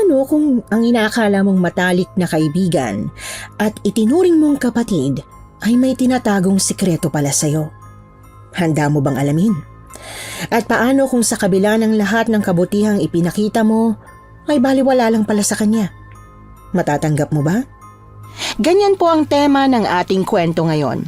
Paano kung ang inaakala mong matalik na kaibigan at itinuring mong kapatid ay may tinatagong sikreto pala sa'yo? Handa mo bang alamin? At paano kung sa kabila ng lahat ng kabutihang ipinakita mo ay baliwala lang pala sa kanya? Matatanggap mo ba? Ganyan po ang tema ng ating kwento ngayon.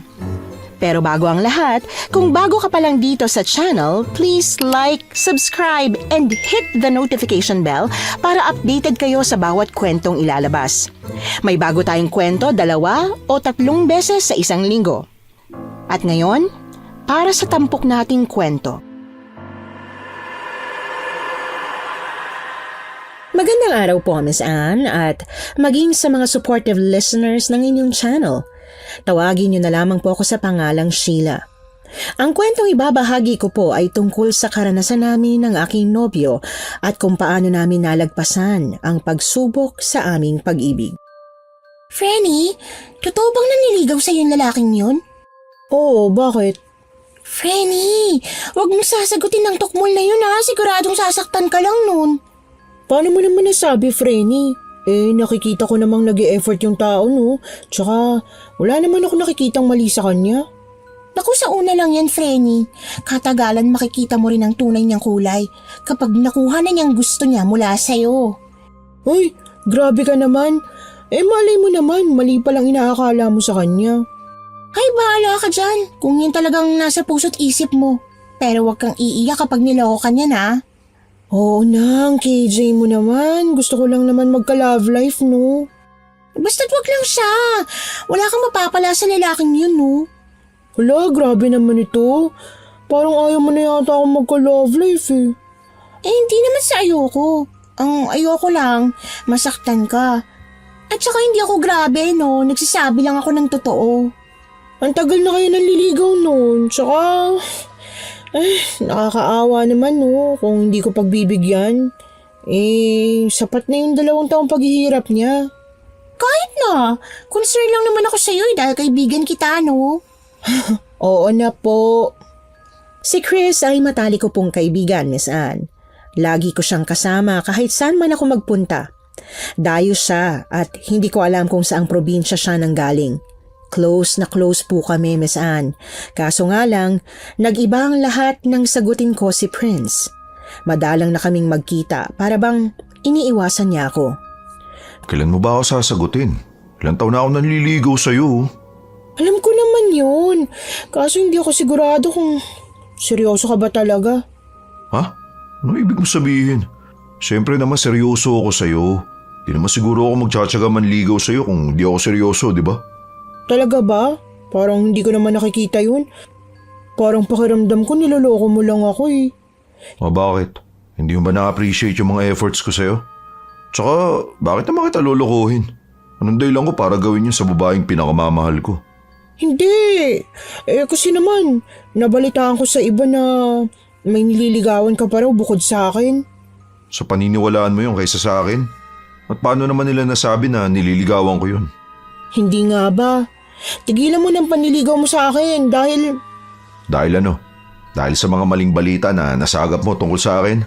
Pero bago ang lahat, kung bago ka pa lang dito sa channel, please like, subscribe, and hit the notification bell para updated kayo sa bawat kwentong ilalabas. May bago tayong kwento 2 o 3 beses sa isang linggo. At ngayon, para sa tampok nating kwento. Magandang araw po, Miss Anne, at maging sa mga supportive listeners ng inyong channel. Tawagin niyo na lamang po ako sa pangalang Sheila. Ang kwentong ibabahagi ko po ay tungkol sa karanasan namin ng aking nobyo at kung paano namin nalagpasan ang pagsubok sa aming pag-ibig. Frenny, totoo bang naniligaw sa'yo yung lalaking yun? Oo, bakit? Frenny, wag mo sasagutin ng tukmol na yun ha, siguradong sasaktan ka lang nun. Paano mo naman nasabi, Frenny? Nakikita ko namang nag-e-effort yung tao, no? Tsaka, wala naman ako nakikitang mali sa kanya. Naku, sa una lang yan, Frenny. Katagalan makikita mo rin ang tunay niyang kulay kapag nakuha na niyang gusto niya mula sa'yo. Uy, grabe ka naman. Malay mo naman, mali palang inaakala mo sa kanya. Ay, bahala ka dyan kung yun talagang nasa puso't isip mo. Pero wag kang iiyak kapag niloko ka niyan, ha? Oo nang, KJ mo naman. Gusto ko lang naman magka-love life, no? Basta't wag lang siya. Wala kang mapapala sa lalaking yun, no? Hala, grabe naman ito. Parang ayaw mo na yata akong magka-love life, eh. Hindi naman sa ayoko. Ang ayoko lang, masaktan ka. At saka hindi ako grabe, no? Nagsasabi lang ako ng totoo. Ang tagal na kayo nanliligaw noon. Tsaka, nakakaawa naman, no? Kung hindi ko pagbibigyan. Sapat na yung 2 taong paghihirap niya. Kahit na. Concern lang naman ako sa'yo dahil kaibigan kita, no? Oo na po. Si Chris ay matalik ko pong kaibigan, Miss Anne. Lagi ko siyang kasama kahit saan man ako magpunta. Dayo siya at hindi ko alam kung saang probinsya siya nanggaling. Close na close po kami, Miss Anne. Kaso nga lang, nag-iba ang lahat ng sagutin ko si Prince. Madalang na kaming magkita para bang iniiwasan niya ako. Kailan mo ba ako sasagutin? Ilang taon na ako nanliligaw sa'yo. Alam ko naman yun. Kaso hindi ako sigurado kung seryoso ka ba talaga. Ha? Ano ibig mo sabihin? Siyempre naman seryoso ako sa'yo. Di naman siguro ako magtsatsaga manligaw sa'yo kung di ako seryoso, di ba? Talaga ba? Parang hindi ko naman nakikita yun. Parang pakiramdam ko niloloko mo lang ako, eh. Bakit? Hindi mo ba na-appreciate yung mga efforts ko sa'yo? Tsaka, bakit naman kita lolokohin? Anong dahilan ko para gawin yun sa babaeng pinakamamahal ko? Hindi. Kasi naman, nabalitaan ko sa iba na may nililigawan ka pa raw bukod sa akin. Sa paniniwalaan mo yun kaysa sa akin? At paano naman nila nasabi na nililigawan ko yun? Hindi nga ba? Tigilan mo ng panliligaw mo sa akin dahil... Dahil ano? Dahil sa mga maling balita na nasagap mo tungkol sa akin?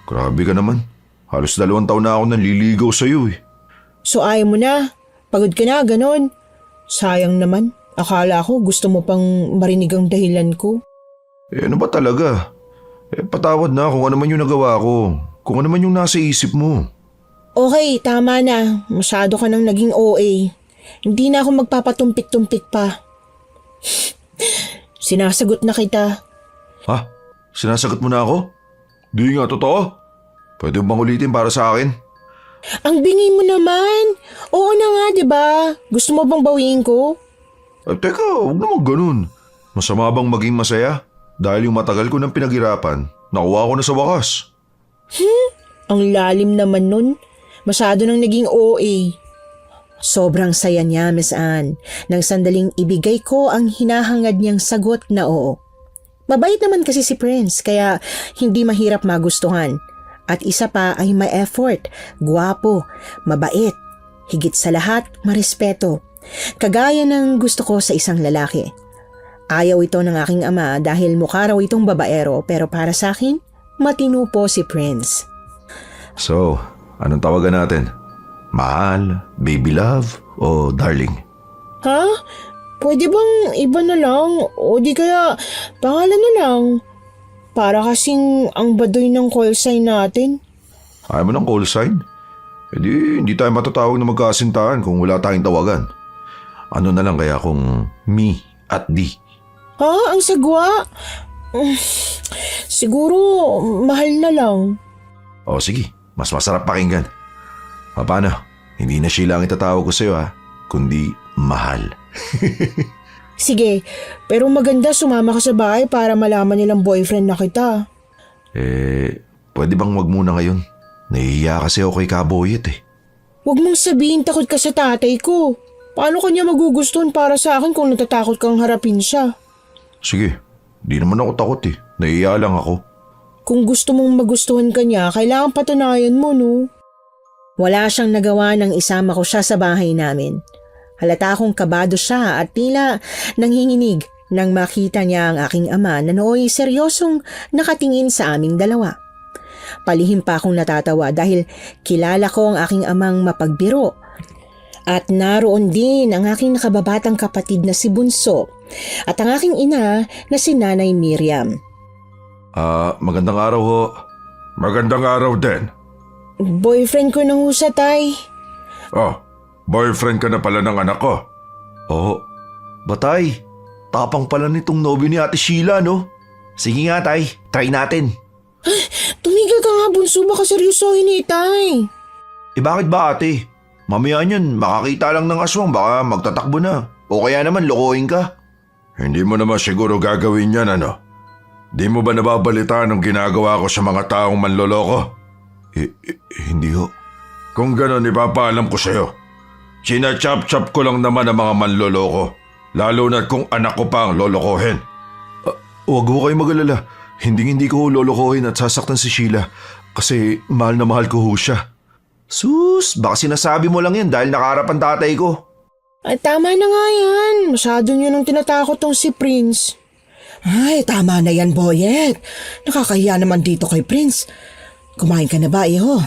Grabe ka naman. Halos 2 taon na ako nanliligaw sa'yo, eh. So ayaw mo na? Pagod ka na, ganon? Sayang naman. Akala ko gusto mo pang marinig ang dahilan ko. Ano ba talaga? Patawad na kung ano man yung nagawa ko. Kung ano man yung nasa isip mo. Okay, tama na. Masyado ka nang naging OA. Hindi na ako magpapatumpik-tumpik pa. Sinasagot na kita. Ha? Sinasagot mo na ako? Di nga totoo. Pwede mo bang ulitin para sa akin? Ang bingi mo naman. Oo na nga, di ba? Gusto mo bang bawiin ko? Teka, huwag naman ganun. Masama bang maging masaya? Dahil yung matagal ko ng pinaghirapan, nakuha ko na sa wakas. Ang lalim naman nun. Masyado nang naging OA. Sobrang saya niya, Miss Anne, nang sandaling ibigay ko ang hinahangad niyang sagot na oo. Mabait naman kasi si Prince, kaya hindi mahirap magustuhan. At isa pa ay may effort, gwapo, mabait, higit sa lahat, marespeto. Kagaya ng gusto ko sa isang lalaki. Ayaw ito ng aking ama dahil mukha raw itong babaero pero para sa akin, matino po si Prince. So, Anong tawagan natin? Mahal, baby love, o darling? Ha? Pwede bang iba na lang? O di kaya pangalan na lang? Para kasing ang baduy ng call sign natin. Ayaw mo ng call sign? E di, hindi tayo matatawag na magkasintahan kung wala tayong tawagan. Ano na lang kaya kung me at D? Ha? Ang sagwa? Siguro mahal na lang. O sige, mas masarap pakinggan. Paano? Hindi na Sheila ang itatawag ko sa'yo ha, kundi mahal. Sige, pero maganda sumama ka sa bahay para malaman nilang boyfriend na kita. Pwede bang wag muna ngayon? Nahihiya kasi ako kay Kaboyet eh. Huwag mong sabihin takot ka sa tatay ko. Paano kanya magugustuhan para sa akin kung natatakot kang harapin siya? Sige, di naman ako takot eh. Nahihiya lang ako. Kung gusto mong magustuhan ka niya, kailangan patunayan mo, no? Wala siyang nagawa nang isama ko siya sa bahay namin. Halata akong kabado siya at tila nanghinginig nang makita niya ang aking ama na nooy seryosong nakatingin sa aming dalawa. Palihim pa akong natatawa dahil kilala ko ang aking amang mapagbiro. At naroon din ang aking nakababatang kapatid na si Bunso at ang aking ina na si Nanay Miriam. Magandang araw ho. Magandang araw din. Boyfriend ko nang husa, tay. Oh, boyfriend ka na pala ng anak ko. Oo. Batay, tapang pala nitong nobyo ni Ate Sheila, no? Sige nga, tay. Try natin. Tumigil ka nga, Bunso. Baka seryosohin ni tay. Bakit ba, ate? Mamaya niyan, makakita lang ng aswang, baka magtatakbo na. O kaya naman, lokohin ka. Hindi mo naman siguro gagawin yan, ano? Di mo ba nababalitaan ang ginagawa ko sa mga taong manloloko? Hindi ho. Kung ganon, ipapaalam ko sa'yo. Sinachap-chap ko lang naman ang mga manloloko. Lalo na kung anak ko pa ang lolokohin. Huwag ho kayo mag-alala. Hindi ko lolokohin at sasaktan si Sheila. Kasi mahal na mahal ko ho siya. Sus, baka sinasabi mo lang yan dahil nakaharap ang tatay ko. Ay, tama na nga yan. Masyado niyo nang tinatakot tong si Prince. Ay, tama na yan, Boyet. Nakakahiya naman dito kay Prince. Kumain ka na ba, iho?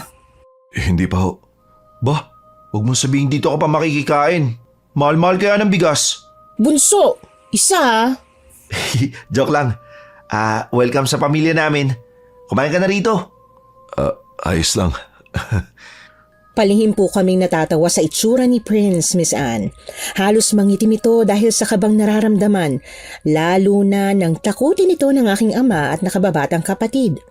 Hindi pa ho. Bah, huwag mong sabihin dito ka pa makikikain. Mahal-mahal kaya ng bigas. Bunso, isa ha? Joke lang. Welcome sa pamilya namin. Kumain ka na rito. Ayos lang. Palihim po kaming natatawa sa itsura ni Prince, Miss Anne. Halos mangitim ito dahil sa kabang nararamdaman, lalo na nang takutin ito ng aking ama at nakababatang kapatid.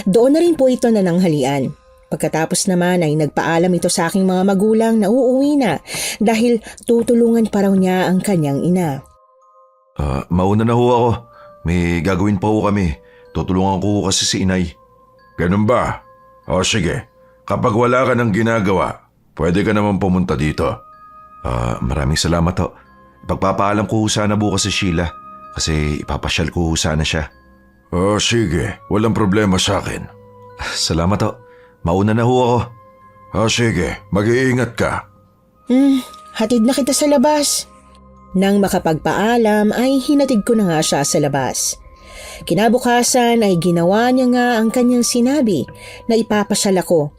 Doon na rin po ito nananghalian. Pagkatapos naman ay nagpaalam ito sa aking mga magulang na uuwi na dahil tutulungan pa raw niya ang kanyang ina. Mauna na ho ako. May gagawin pa ho kami. Tutulungan ko kasi si inay. Ganun ba? O sige. Kapag wala ka ng ginagawa, pwede ka naman pumunta dito. Maraming salamat ho. Ipagpapaalam ko sana bukas si Sheila kasi ipapasyal ko sana siya. Sige. Walang problema sa akin. Salamat ho. Mauna na ho ako. Sige. Mag-iingat ka. Hatid na kita sa labas. Nang makapagpaalam ay hinatid ko na nga siya sa labas. Kinabukasan ay ginawa niya nga ang kanyang sinabi na ipapasyal ako.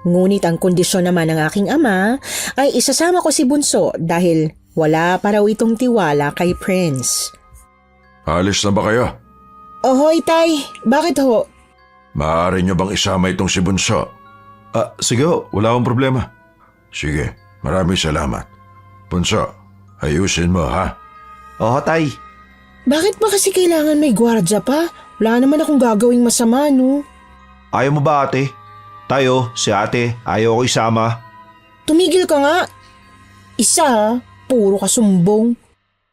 Ngunit ang kondisyon naman ng aking ama ay isasama ko si Bunso dahil wala pa raw itong tiwala kay Prince. Alis na ba kayo? Ohoy, tay. Bakit ho? Maaari niyo bang isama itong si Bunso? Sige ho. Wala akong problema. Sige. Maraming salamat. Bunso, ayusin mo ha? Oo, tay. Bakit ba kasi kailangan may gwardya pa? Wala naman akong gagawing masama, no? Ayaw mo ba ate? Tayo, si ate, ayaw ko isama. Tumigil ka nga. Isa ha? Puro kasumbong.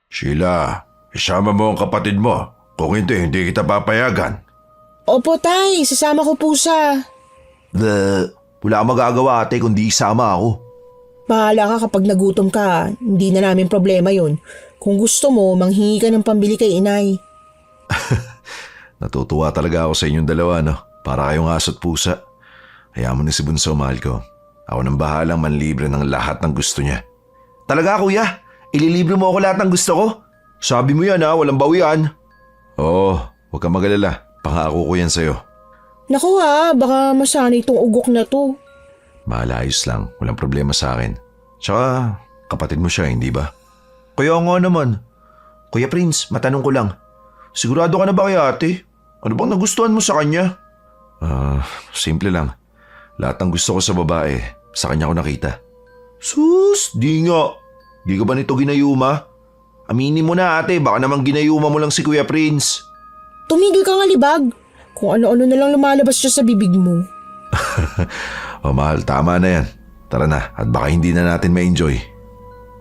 Sheila, isama mo ang kapatid mo. Kung hindi kita papayagan. Opo, tay. Sasama ko po siya. Wala kang magagawa ate kundi isama ako. Bahala ka kapag nagutom ka. Hindi na namin problema yun. Kung gusto mo, manghingi ka ng pambili kay inay. Natutuwa talaga ako sa inyong dalawa, no? Para kayong aso't pusa. Hayaan mo na si Bunso, mahal ko. Ako nang bahalang manlibre ng lahat ng gusto niya. Talaga, kuya? Ililibre mo ako lahat ng gusto ko? Sabi mo yan, ha? Walang bawian. Oo, huwag kang magalala. Pangako ko yan sa'yo. Naku ha, baka masanay itong ugok na to. Malayos lang, walang problema sa akin. Tsaka, kapatid mo siya, hindi ba? Kaya nga naman. Kuya Prince, matanong ko lang. Sigurado ka na ba kay ate? Ano bang nagustuhan mo sa kanya? Simple lang. Lahat ng gusto ko sa babae, sa kanya ko nakita. Sus, di nga. Di ka ba nito ginayuma? Aminin mo na ate, baka naman ginayuma mo lang si Kuya Prince. Tumigil ka nga libag. Kung ano-ano na lang lumalabas siya sa bibig mo. Mahal, tama na yan. Tara na, at baka hindi na natin ma-enjoy.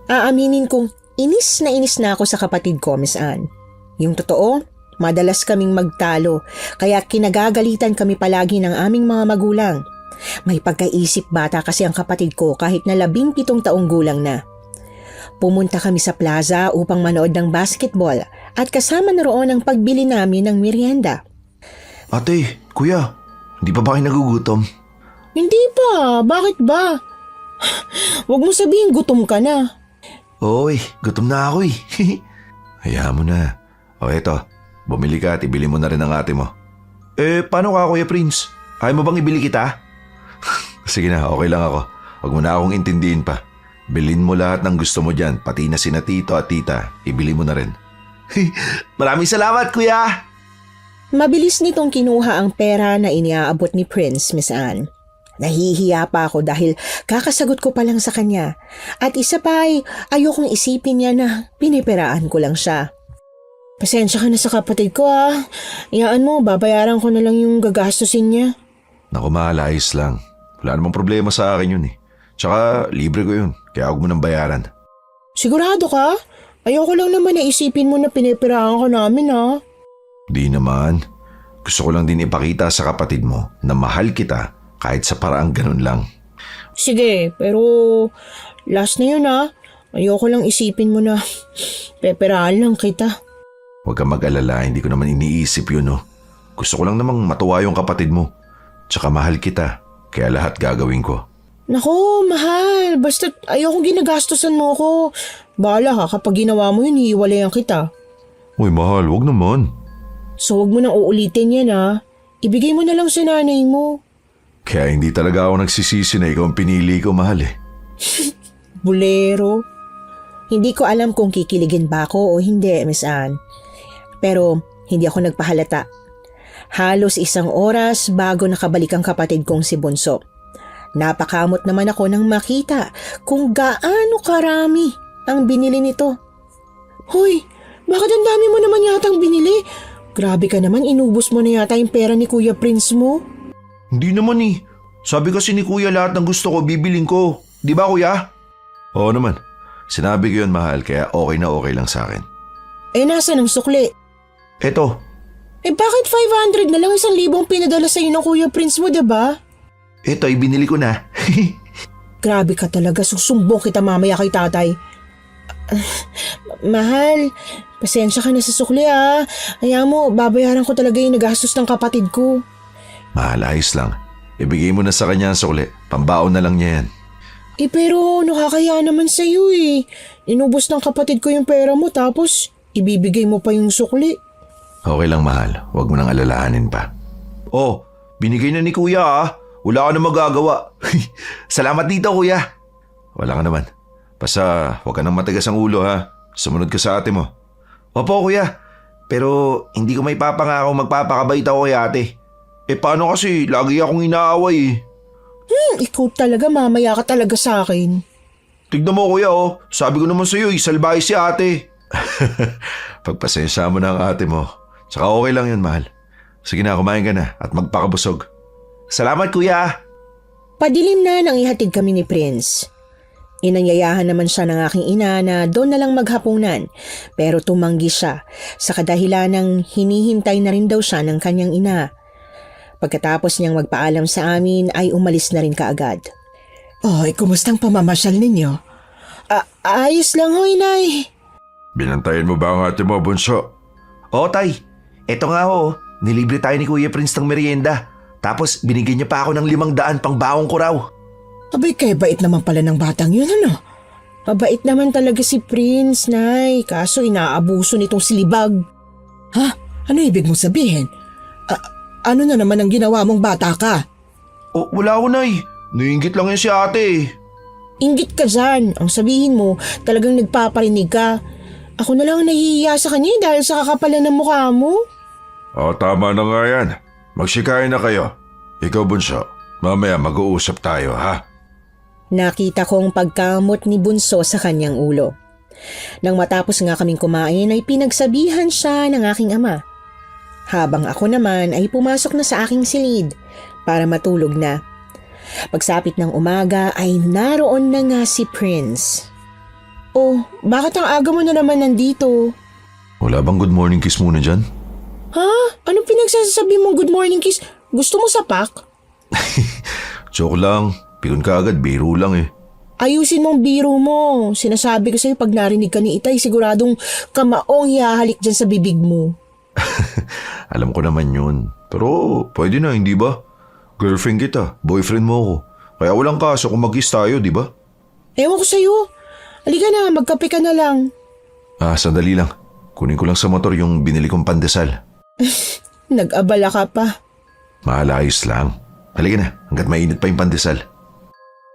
Aaminin kong inis na ako sa kapatid ko, Miss Anne. Yung totoo, madalas kaming magtalo, kaya kinagagalitan kami palagi ng aming mga magulang. May pagkaisip bata kasi ang kapatid ko kahit na 17 taong gulang na. Pumunta kami sa plaza upang manood ng basketball at kasama na roon ang pagbili namin ng merienda. Ate, kuya, hindi pa ba kayo nagugutom? Hindi pa, bakit ba? Huwag mo sabihin gutom ka na. Oy, gutom na ako eh. Hayaan mo na. O eto, bumili ka at ibili mo na rin ang ate mo. Paano ka Kuya Prince? Ayaw mo bang ibili kita? Sige na, okay lang ako. Huwag mo na akong intindihin pa. Bilhin mo lahat ng gusto mo dyan, pati na sina tito at tita, ibili mo na rin. Maraming salamat, kuya! Mabilis nitong kinuha ang pera na iniaabot ni Prince, Miss Anne. Nahihiya pa ako dahil kakasagot ko pa lang sa kanya. At isa pa ay ayokong isipin niya na piniperaan ko lang siya. Pasensya ka na sa kapatid ko ah. Iyaan mo, babayaran ko na lang yung gagastusin niya. Naku, mahal, ayos lang. Wala namang problema sa akin yun eh. Tsaka libre ko yun, kaya huwag mo nang bayaran. Sigurado ka? Ayoko lang naman na isipin mo na pinipiraan ka namin ha. Di naman. Gusto ko lang din ipakita sa kapatid mo na mahal kita kahit sa paraang ganun lang. Sige, pero last na yun ha. Ayoko lang isipin mo na peperahan lang kita. Huwag kang mag-alala, hindi ko naman iniisip yun no. Gusto ko lang namang matuwa yung kapatid mo. Tsaka mahal kita, kaya lahat gagawin ko. Naku, mahal. Basta ayokong ginagastusan mo ko. Bahala ka kapag ginawa mo yun, hiwalayan kita. Uy, mahal, wag naman. So wag mo nang uulitin yan ha. Ibigay mo na lang sa nanay mo. Kaya hindi talaga ako nagsisisi na ikaw ang pinili ko, mahal eh. Bulero. Hindi ko alam kung kikiligin ba ako o hindi, Miss Anne. Pero hindi ako nagpahalata. Halos 1 oras bago nakabalik ang kapatid kong si Bunso. Napakamot naman ako nang makita kung gaano karami ang binili nito. Hoy, bakit ang dami mo naman yatang binili? Grabe ka naman, inubos mo na yata yung pera ni Kuya Prince mo. Hindi naman eh. Sabi kasi ni kuya lahat ng gusto ko bibiling ko. Di ba kuya? Oo naman. Sinabi ko yun, mahal, kaya okay na okay lang sa akin. Nasaan ang sukli? Eto. Bakit 500 na lang 1,000 ang pinadala sa'yo ng Kuya Prince mo, diba? Eto, ibinili ko na. Grabe ka talaga, susumbong kita mamaya kay tatay. Mahal, pasensya ka na sa sukli ah. Hayaan mo, babayaran ko talaga yung nagastos ng kapatid ko. Mahal, ayos lang. Ibigay mo na sa kanya ang sukli. Pambaon na lang niya yan. Pero nakakaya naman sa'yo eh. Inubos ng kapatid ko yung pera mo tapos ibibigay mo pa yung sukli. Okay lang, mahal. Huwag mo nang alalahanin pa. Oh, binigay na ni kuya ah. Wala ka na magagawa. Salamat dito, kuya. Wala ka naman. Basta huwag ka nang matigas ang ulo ha. Sumunod ka sa ate mo. Opo, kuya. Pero hindi ko may papangako magpapakabait ako kay ate. Paano kasi lagi akong inaaway eh. Ikaw talaga, mamaya ka talaga sa akin. Tignan mo kuya oh. Sabi ko naman sa'yo, salbahe si ate. Pagpasensya mo na ang ate mo. Tsaka okay lang yun, mahal. Sige na, kumain ka na at magpakabusog. Salamat, kuya. Padilim na nang ihatid kami ni Prince. Inanyayahan naman siya ng aking ina na doon na lang maghapunan, pero tumanggi siya sa kadahilan ng hinihintay na rin daw siya ng kanyang ina. Pagkatapos niyang magpaalam sa amin ay umalis na rin kaagad. Ay, kumustang pamamasyal ninyo? Ayos lang ho, inay. Binantayan mo ba ang ate mo, bunso? Oo, tay. Eto nga ho, nilibre tayo ni Kuya Prince ng merienda. Tapos binigyan niya pa ako ng 500 pang baong ko raw. Abay, kaya bait naman pala ng batang yun, ano? Mabait naman talaga si Prince, Nay. Kaso inaabuso nitong silibag. Ha? Ano ibig mong sabihin? Ano na naman ang ginawa mong bata ka? Wala ko, nay. Niinggit lang yun si ate eh. Inggit ka dyan. Ang sabihin mo, talagang nagpaparinig ka. Ako na lang ang nahihiya sa kanya dahil sa kakapalan ng mukha mo. Tama na nga yan. Magsikain na kayo. Ikaw, Bunso, mamaya mag-uusap tayo, ha? Nakita kong pagkamot ni Bunso sa kanyang ulo. Nang matapos nga kaming kumain ay pinagsabihan siya ng aking ama. Habang ako naman ay pumasok na sa aking silid para matulog na. Pagsapit ng umaga ay naroon na nga si Prince. Oh, bakit ang aga mo na naman nandito? Wala bang good morning kiss muna dyan? Ha? Anong pinagsasabi mong good morning kiss? Gusto mo sapak? Joke lang. Pikon ka agad, biro lang eh. Ayusin mong biro mo. Sinasabi ko sa'yo pag narinig ka ni Itay, siguradong kamaong hihahalik dyan sa bibig mo. Alam ko naman yun. Pero pwede na, hindi ba? Girlfriend kita, boyfriend mo ako. Kaya walang kaso kung mag-kiss tayo, di ba? Ewan ko sa'yo. Halika na, magkape ka na lang. Sandali lang. Kunin ko lang sa motor yung binili kong pandesal. Nag-abala ka pa. Mahalayos lang. Halika na, hanggat mainit pa yung pandesal.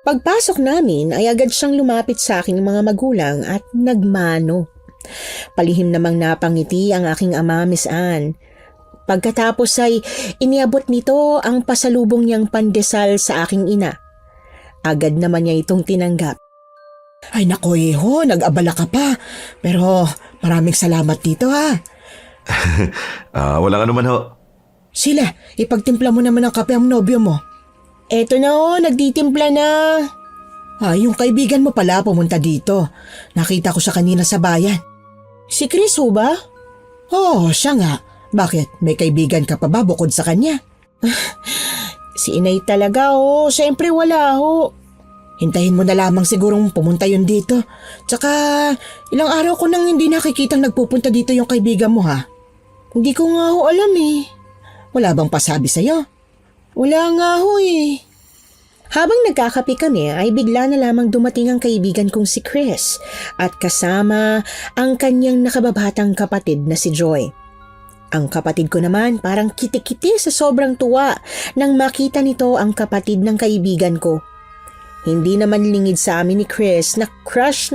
Pagpasok namin ay agad siyang lumapit sa aking mga magulang at nagmano. Palihim namang napangiti ang aking ama, Miss Anne. Pagkatapos ay iniabot nito ang pasalubong niyang pandesal sa aking ina. Agad naman niya itong tinanggap. Ay nako, Eho, nag-abala ka pa. Pero maraming salamat dito ha. Walang anuman ho. Sila, ipagtimpla mo naman ang kape ang nobyo mo. Eto na ho, nagtitimpla na. Yung kaibigan mo pala pumunta dito. Nakita ko siya kanina sa bayan. Si Chris ho ba? Oo, siya nga. Bakit? May kaibigan ka pa ba bukod sa kanya? Si Inay talaga ho. Siyempre wala ho. Hintayin mo na lamang sigurong pumunta yun dito. Tsaka ilang araw ko nang hindi nakikitang nagpupunta dito yung kaibigan mo ha. Hindi ko nga ho alam eh. Wala bang pasabi sa'yo? Wala nga ho eh. Habang nagkakape kami ay bigla na lamang dumating ang kaibigan kong si Chris at kasama ang kanyang nakababatang kapatid na si Joy. Ang kapatid ko naman parang kitikiti sa sobrang tuwa nang makita nito ang kapatid ng kaibigan ko. Hindi naman lingid sa amin ni Chris na crush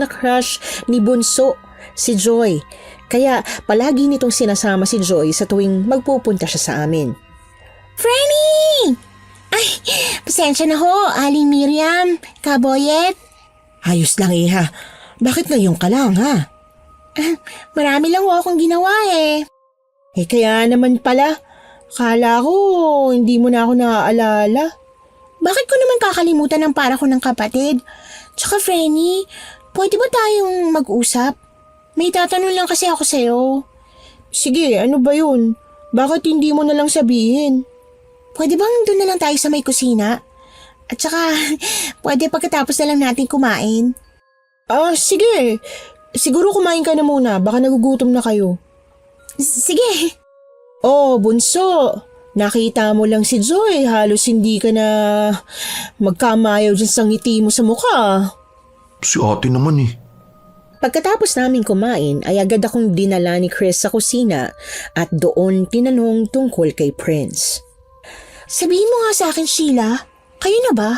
ni Bunso, si Joy. Kaya palagi nitong sinasama si Joy sa tuwing magpupunta siya sa amin. Franny! Ay, pasensya na ho, Aling Miriam, Kaboyet. Ayos lang Iha. Bakit ngayon ka lang ha? Marami lang ho akong ginawa eh. Kaya naman pala. Kala ko hindi mo na ako naaalala. Bakit ko naman kakalimutan ang para ko ng kapatid? Tsaka Franny, pwede ba tayong mag-usap? May tatanong lang kasi ako sa'yo. Sige, ano ba yun? Bakit hindi mo na lang sabihin? Pwede bang doon na lang tayo sa may kusina? At saka, pwede pagkatapos na lang natin kumain? Sige. Siguro kumain ka na muna. Baka nagugutom na kayo. Sige. Oh, Bunso. Nakita mo lang si Joy. Halos hindi ka na magkamayaw dyan sa ngiti mo sa mukha. Si ate naman eh. Pagkatapos namin kumain ay agad akong dinala ni Chris sa kusina at doon tinanong tungkol kay Prince. Sabihin mo nga sa akin, Sheila, kayo na ba?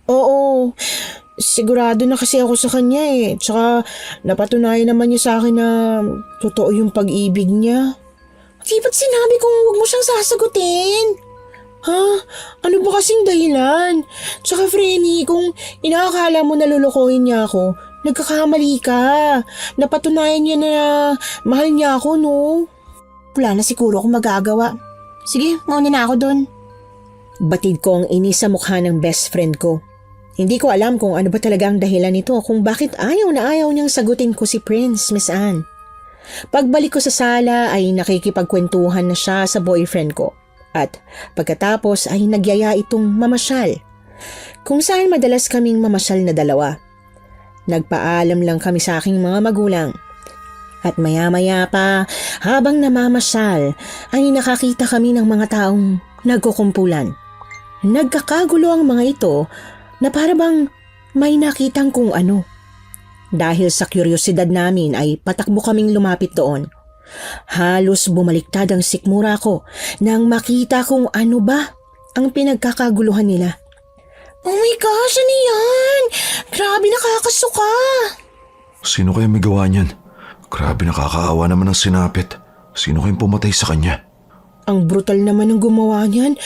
Oo. Sigurado na kasi ako sa kanya eh. Tsaka napatunayan naman niya sa akin na totoo yung pag-ibig niya. Di ba't sinabi kong huwag mo siyang sasagutin? Ha? Ano ba kasing dahilan? Tsaka Frenny, kung inaakala mo na lulukohin niya ako, nagkakamali ka. Napatunayan niya na mahal niya ako, no? Wala na siguro akong magagawa. Sige, mauna na ako dun. Batid ko ang inis sa mukha ng best friend ko. Hindi ko alam kung ano ba talaga ang dahilan nito kung bakit ayaw na ayaw niyang sagutin ko si Prince, Miss Anne. Pagbalik ko sa sala ay nakikipagkwentuhan na siya sa boyfriend ko. At pagkatapos ay nagyaya itong mamasyal. Kung saan madalas kaming mamasyal na dalawa. Nagpaalam lang kami sa aking mga magulang. At maya-maya pa, habang namamasyal, ay nakakita kami ng mga taong nagkukumpulan. Nagkakagulo ang mga ito na parabang may nakitang kung ano. Dahil sa kuryosidad namin ay patakbo kaming lumapit doon. Halos bumaliktad ang sikmura ko nang makita kung ano ba ang pinagkakaguluhan nila. Oh my gosh, ano yan? Grabe, nakakasuka. Sino kaya may gawa niyan? Grabe, nakakaawa naman ang sinapit. Sino kayang pumatay sa kanya? Ang brutal naman ng gumawa niyan.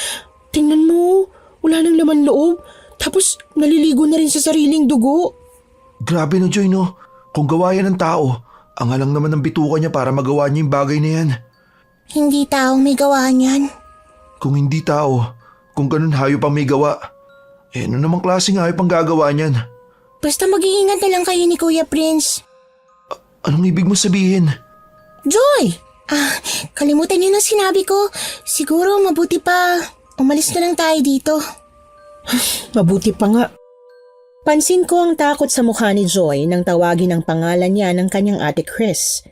Tingnan mo, wala nang laman loob. Tapos naliligo na rin sa sariling dugo. Grabe no, Joy, no? Kung gawa yan ng tao, ang alang naman ng bituka niya para magawa niya yung bagay na yan. Hindi taong may gawa niyan. Kung hindi tao, kung ganun hayop ang may gawa, ano namang klaseng hayop ang gagawa niyan? Basta mag-iingat na lang kayo ni Kuya Prince. Anong ibig mo sabihin? Joy! Kalimutan niyo na sinabi ko. Siguro mabuti pa umalis na lang tayo dito. Mabuti pa nga. Pansin ko ang takot sa mukha ni Joy nang tawagin ang pangalan niya ng kanyang ate Chris.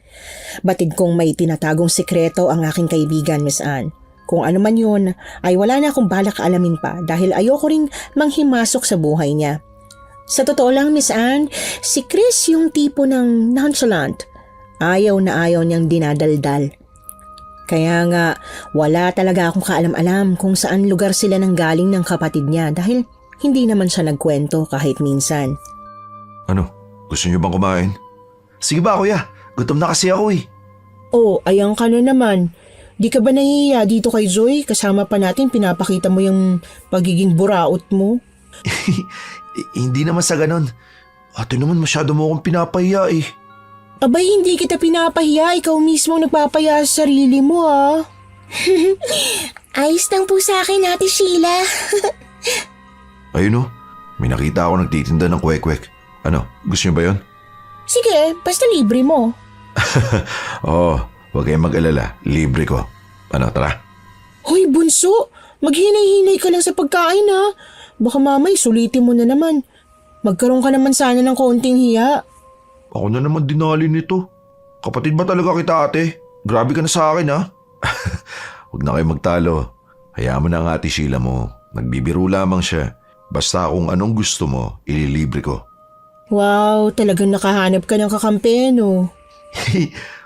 Batid kong may tinatagong sikreto ang aking kaibigan, Miss Anne. Kung ano man yun, ay wala na akong balak alamin pa dahil ayoko ring manghimasok sa buhay niya. Sa totoo lang, Miss Anne, si Chris yung tipo ng nonchalant. Ayaw na ayaw niyang dinadaldal. Kaya nga, wala talaga akong kaalam-alam kung saan lugar sila nang galing ng kapatid niya dahil hindi naman siya nagkwento kahit minsan. Ano? Gusto niyo bang kumain? Sige ba, kuya? Gutom na kasi ako eh. Oh, ayan ka na naman. Di ka ba nahihiya dito kay Joy? Kasama pa natin pinapakita mo yung pagiging buraot mo. Hindi naman sa ganon. Ate naman masyado mo akong pinapahiya eh. Abay, hindi kita pinapahiya. Ikaw mismo nagpapahiya sa sarili mo, ah. Ayos lang po sa akin, Ate Sheila. Ayun oh, may nakita ako nagtitinda ng kwek-kwek. Ano, gusto niyo ba yun? Sige, basta libre mo. Oo, huwag kayong mag-alala. Libre ko. Ano, tara. Hoy, bunso! Maghinay-hinay ka lang sa pagkain, ha? Baka mamay, sulitin mo na naman. Magkaroon ka naman sana ng kaunting hiya. Ako na naman dinali nito. Kapatid ba talaga kita, ate? Grabe ka na sa akin, ha? Huwag na kayo magtalo. Hayaan mo na ang ate Sheila mo. Nagbibiro lamang siya. Basta kung anong gusto mo, ililibre ko. Wow, talagang nakahanap ka ng kakampi, no?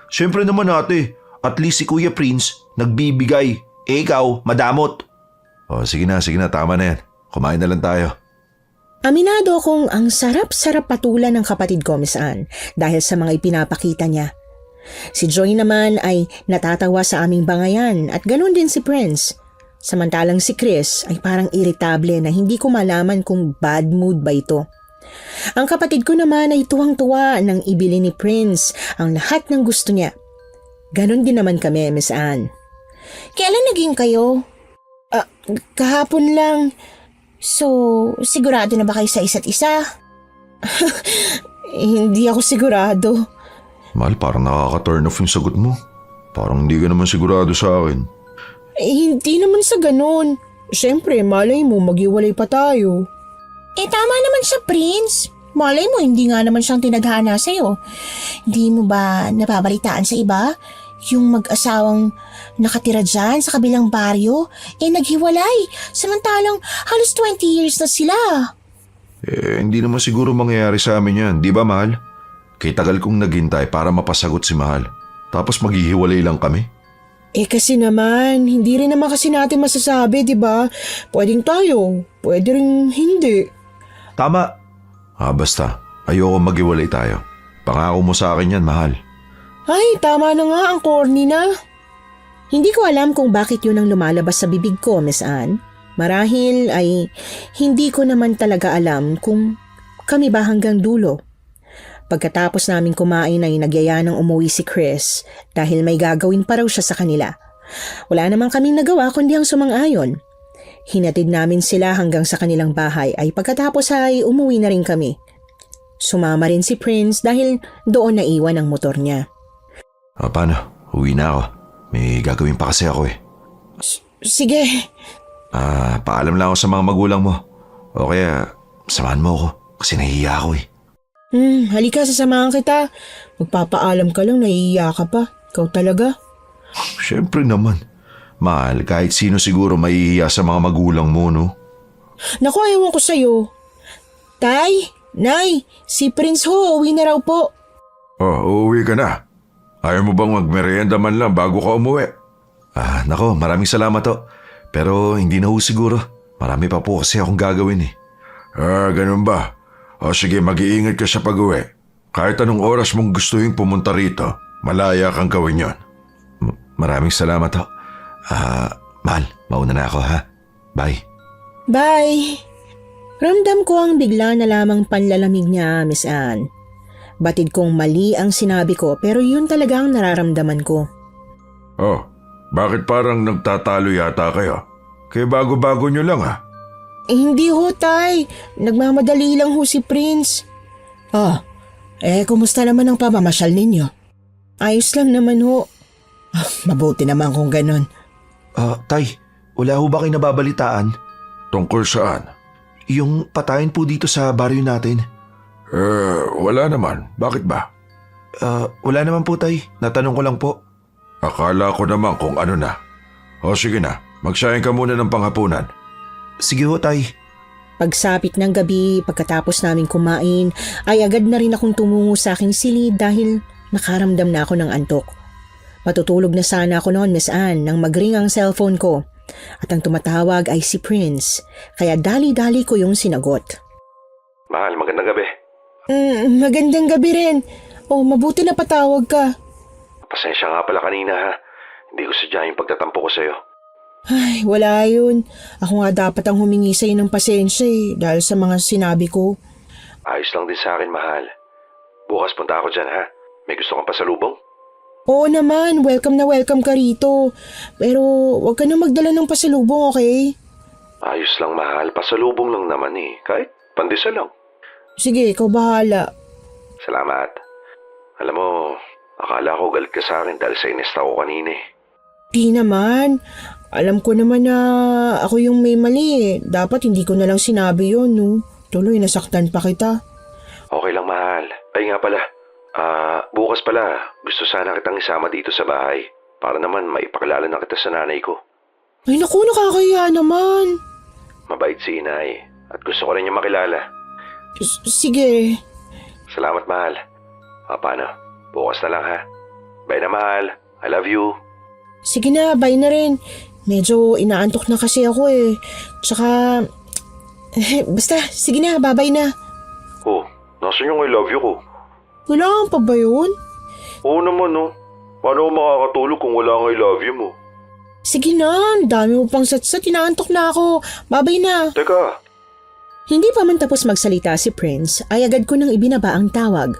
Siyempre naman, ate. At least si Kuya Prince nagbibigay. Ikaw, madamot. Sige na, tama na yan. Kumain na lang tayo. Aminado kong ang sarap-sarap patulan ng kapatid ko, Miss Anne, dahil sa mga ipinapakita niya. Si Joy naman ay natatawa sa aming bangayan at ganun din si Prince. Samantalang si Chris ay parang iritable na hindi ko malaman kung bad mood ba ito. Ang kapatid ko naman ay tuwang-tuwa nang ibili ni Prince ang lahat ng gusto niya. Ganun din naman kami, Miss Anne. Kailan naging kayo? Kahapon lang. So, sigurado na ba kayo sa isa't isa? Hindi ako sigurado. Mahal, parang nakaka-turn off yung sagot mo. Parang hindi ka naman sigurado sa akin. Hindi naman sa ganun. Siyempre, malay mo, maghiwalay pa tayo. Tama naman siya, Prince. Malay mo, hindi nga naman siyang tinadhana sa'yo. Hindi mo ba nababalitaan sa iba? Yung mag-asawang nakatira dyan sa kabilang baryo, naghiwalay. Samantalang halos 20 years na sila. Hindi naman siguro mangyayari sa amin yan, di ba, Mahal? Kay tagal kong naghintay para mapasagot si Mahal. Tapos maghihiwalay lang kami. Kasi naman, hindi rin naman kasi natin masasabi, di ba? Pwedeng tayo, pwede rin hindi. Tama. Basta, ayoko maghiwalay tayo. Pangako mo sa akin yan, Mahal. Ay, tama na nga, ang corny na. Hindi ko alam kung bakit yun ang lumalabas sa bibig ko, Miss Anne. Marahil ay hindi ko naman talaga alam kung kami ba hanggang dulo. Pagkatapos namin kumain ay nagyaya ng umuwi si Chris dahil may gagawin pa raw siya sa kanila. Wala namang kaming nagawa kundi ang sumang-ayon. Hinatid namin sila hanggang sa kanilang bahay ay pagkatapos ay umuwi na rin kami. Sumama rin si Prince dahil doon naiwan ang motor niya. Paano? Uwi na ako. May gagawin pa kasi ako eh. Sige. Paalam lang ako sa mga magulang mo. O kaya, samahan mo ako kasi nahihiya ako eh. Halika, sasamahan kita. Magpapaalam ka lang, nahihiya ka pa. Ikaw talaga. Siyempre naman. Mahal, kahit sino siguro mahihiya sa mga magulang mo, no? Naku, ewan ko sa'yo. Tay, Nay, si Prince ho, uwi na raw po. Uuwi ka na. Ayaw mo bang magmerienda man lang bago ka umuwi? Nako, maraming salamat ho. Pero hindi na ho siguro. Marami pa po kasi akong gagawin eh. Ganun ba? O sige, mag-iingat ka sa pag-uwi. Kahit anong oras mong gustuhin pumunta rito, malaya kang gawin yon. Maraming salamat ho. Mahal, mauna na ako ha. Bye. Bye! Ramdam ko ang bigla na lamang panlalamig niya, Miss Anne. Batid kong mali ang sinabi ko pero yun talaga ang nararamdaman ko. Oh, bakit parang nagtatalo yata kayo? Kaya bago-bago nyo lang ha. Hindi ho, Tay. Nagmamadali lang ho si Prince. Kumusta naman ang pamamasyal ninyo? Ayos lang naman ho. Mabuti naman kung ganun. Tay, wala ho ba kayo nababalitaan? Tungkol saan? Yung patayin po dito sa baryo natin. Wala naman. Bakit ba? Wala naman po, Tay. Natanong ko lang po. Akala ko naman kung ano na. O sige na, magsayang ka muna ng panghapunan. Sige ho, Tay. Pagsapit ng gabi, pagkatapos naming kumain, ay agad na rin akong tumungo sa aking silid dahil nakaramdam na ako ng antok. Matutulog na sana ako noon, Miss Anne, nang mag-ring ang cellphone ko. At ang tumatawag ay si Prince, kaya dali-dali ko yung sinagot. Mahal, magandang gabi. Magandang gabi rin. Mabuti na patawag ka. Pasensya nga pala kanina ha. Hindi ko sadya yung pagtatampo ko sa'yo. Ay, wala yun. Ako nga dapat ang humingi sa'yo ng pasensya dahil sa mga sinabi ko. Ayos lang din sa akin, mahal. Bukas punta ako dyan ha. May gusto kang pasalubong? Oo naman, welcome na welcome ka rito. Pero huwag ka na magdala ng pasalubong, okay? Ayos lang, mahal. Pasalubong lang naman Kahit pandesal lang. Sige, ikaw bahala. Salamat. Alam mo, akala ko galit ka sa akin dahil sa inesta ko kanina Di naman. Alam ko naman na ako yung may mali Dapat hindi ko na lang sinabi yun, no? Tuloy, nasaktan pa kita. Okay lang, mahal. Ay nga pala. Bukas pala, gusto sana kitang isama dito sa bahay para naman maipakilala na kita sa nanay ko. Ay naku, nakakahiya naman. Mabait si inay at gusto ko rin niya makilala. Sige. Salamat, mahal. Paano? Bukas na lang ha. Bye na, mahal. I love you. Sige na, bye na rin. Medyo inaantok na kasi ako Tsaka, basta, sige na, bye-bye na. Oh, nasan yung I love you ko? Kailangan pa ba yun? Oo naman Paano ako makakatulog kung wala ang I love you mo? Sige na, dami mo pang satsat, inaantok na ako. Bye-bye na. Teka. Hindi pa man tapos magsalita si Prince, ay agad ko nang ibinaba ang tawag.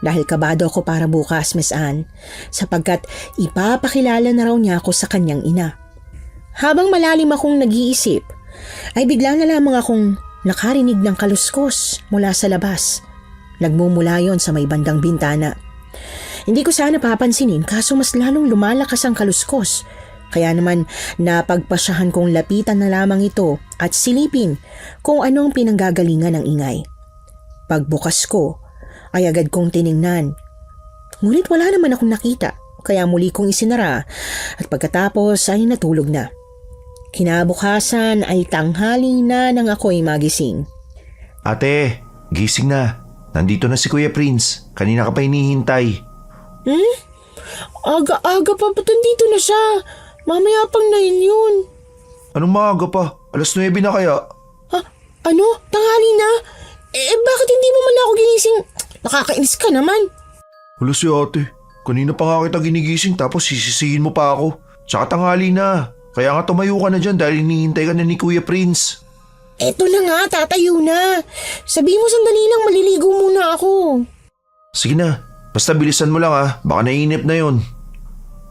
Dahil kabado ako para bukas, Miss Anne, sapagkat ipapakilala na raw niya ako sa kanyang ina. Habang malalim akong nag-iisip, ay bigla na lamang akong nakarinig ng kaluskos mula sa labas. Nagmumula yon sa may bandang bintana. Hindi ko sana papansinin kaso mas lalong lumalakas ang kaluskos. Kaya naman napagpasyahan kong lapitan na lamang ito at silipin kung anong pinanggagalingan ng ingay. Pagbukas ko ay agad kong tiningnan. Ngunit wala naman akong nakita kaya muli kong isinara at pagkatapos ay natulog na. Kinabukasan ay tanghali na nang ako'y magising. Ate, gising na. Nandito na si Kuya Prince. Kanina ka pa hinihintay. Aga-aga pa, ba't nandito na siya? Mamaya pang 9 yun. Anong maaga pa? 9:00 na kaya? Ano? Tanghali na? Bakit hindi mo man ako ginising? Nakakainis ka naman. Wala si ate. Kanina pa nga kita ginigising tapos sisisihin mo pa ako. Tsaka tanghali na. Kaya nga tumayo ka na dyan dahil hinihintay ka na ni Kuya Prince. Eto na nga, tatayo na. Sabihin mo sandali lang, maliligo muna ako. Sige na. Basta bilisan mo lang baka naiinip na yon.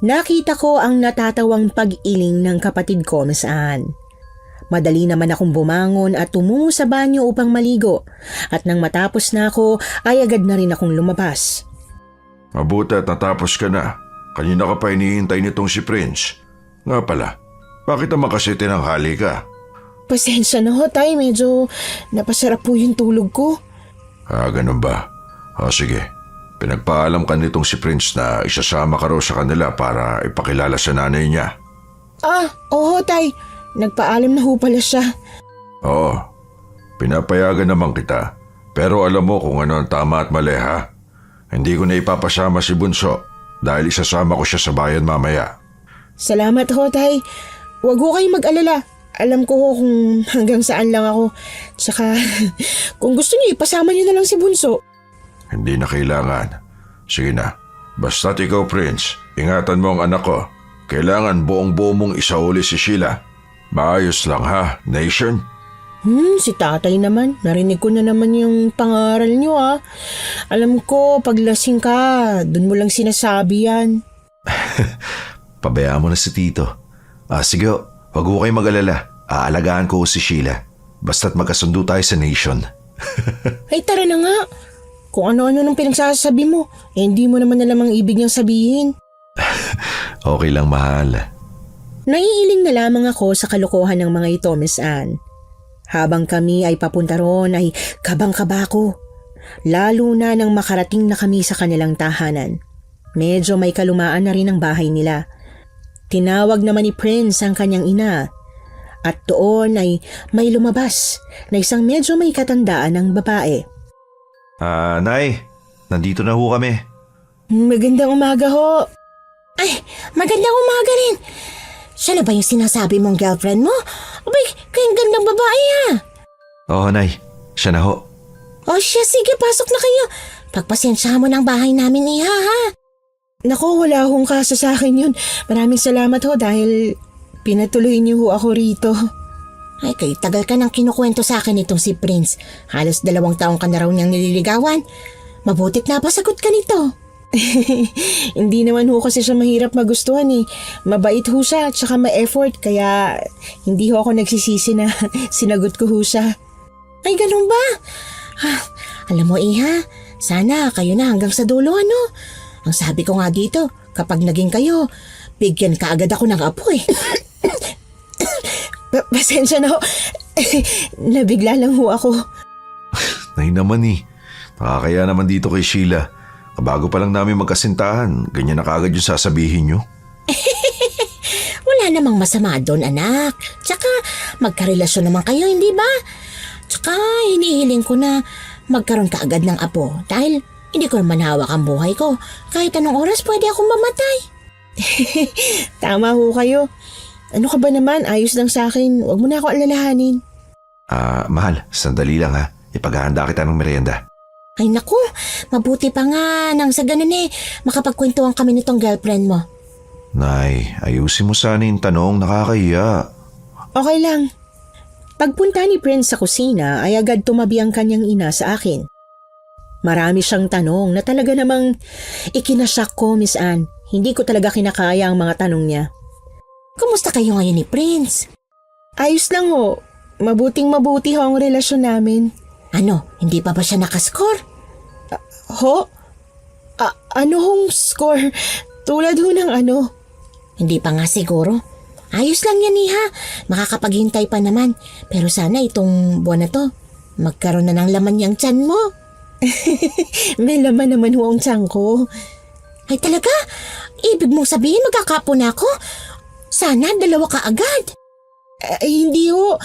Nakita ko ang natatawang pag-iling ng kapatid ko, Miss Anne. Madali naman akong bumangon at tumungo sa banyo upang maligo. At nang matapos na ako, ay agad na rin akong lumabas. Mabuti at natapos ka na. Kanina ka pa hinihintay nitong si Prince. Nga pala, bakit naman kasi tinanghali ka? Pasensya na ho, tay. Medyo napasarap po yung tulog ko. Ganun ba? Sige. Pinagpaalam ka nitong si Prince na isasama ka raw sa kanila para ipakilala sa nanay niya. Oo, tay. Nagpaalam na ho pala siya. Oo. Pinapayagan naman kita. Pero alam mo kung ano ang tama at mali ha? Hindi ko na ipapasama si Bunso dahil isasama ko siya sa bayan mamaya. Salamat ho, tay. Huwag ho kayong mag-alala. Alam ko kung hanggang saan lang ako. Tsaka kung gusto niyo, ipasama niyo na lang si Bunso. Hindi na kailangan. Sige na. Basta't ikaw, Prince, ingatan mo ang anak ko. Kailangan buong-buo mong isauli si Sheila. Maayos lang ha, Nation? Si tatay naman. Narinig ko na naman yung pangaral niyo Alam ko, pag lasing ka, dun mo lang sinasabi yan. Pabayaan mo na si Tito. Sige, wag ko kayo mag-alala. Aalagaan ko si Sheila. Basta't magkasundo tayo sa Nation. Ay tara na nga. Kung ano-ano nang pinagsasabi mo, hindi mo naman alam ang ibig niyang sabihin. Okay lang, mahal. Naiiling na lamang ako sa kalokohan ng mga ito, Miss Anne. Habang kami ay papunta roon ay kabang-kaba ko. Lalo na nang makarating na kami sa kanilang tahanan. Medyo may kalumaan na rin ang bahay nila. Tinawag naman ni Prince ang kanyang ina. At doon ay may lumabas na isang medyo may katandaan ng babae. Nay, nandito na ho kami. Magandang umaga ho. Ay, magandang umaga rin. Siya na ba yung sinasabi mong girlfriend mo? Abay, kayong gandang babae Oo, Nay. Siya na ho. O siya, sige, pasok na kayo. Pagpasensyahan mo ng bahay namin ha. Nako, wala hong kaso sa akin yun. Maraming salamat ho dahil pinatuloy niyo ho ako rito. Ay, kay tagal ka nang kinukwento sa akin itong si Prince. Halos 2 taong ka na raw niyang nililigawan. Mabutit na pasagot ka nito. Hindi naman ho kasi siya mahirap magustuhan Mabait ho siya at saka ma-effort kaya hindi ho ako nagsisisi na sinagot ko ho siya. Ay, ganun ba? Alam mo Iha, sana kayo na hanggang sa dulo Ang sabi ko nga dito, kapag naging kayo, bigyan ka agad ako ng apo Pasensya na ho. Nabigla lang ho ako. Nay naman Nakakaya naman dito kay Sheila. Bago pa lang namin magkasintahan, ganyan na kaagad yung sasabihin nyo. Wala namang masama doon, anak. Tsaka, magkarelasyon naman kayo, hindi ba? Tsaka, hinihiling ko na magkaroon ka agad ng apo dahil hindi ko naman hawak ang buhay ko. Kahit anong oras pwede akong mamatay. Tama ho kayo. Ano ka ba naman? Ayos lang sa akin. Huwag mo na ako alalahanin. Mahal, sandali lang ha. Ipaghahanda kita ng merienda. Ay naku, mabuti pa nga nang sa ganun makapagkwentuhan kami nitong girlfriend mo. Nay, ayusin mo sana yung tanong, nakakahiya. Okay lang. Pagpunta ni Prince sa kusina ay agad tumabi ang kanyang ina sa akin. Marami siyang tanong na talaga namang ikinasyak ko, Miss Anne. Hindi ko talaga kinakaya ang mga tanong niya. Kumusta kayo ngayon ni Prince? Ayos lang ho. Mabuting-mabuti ho ang relasyon namin. Ano, hindi pa ba siya nakascore? Ho? Ano hong score? Tulad ho ng ano? Hindi pa nga siguro. Ayos lang yan Iha. Makakapaghintay pa naman. Pero sana itong buwan na to, magkaroon na ng laman yung tiyan mo. May laman naman ho ang tiyan ko. Ay talaga? Ibig mong sabihin magkakapo na ako? Sana 2 ka agad. Ay, hindi ho.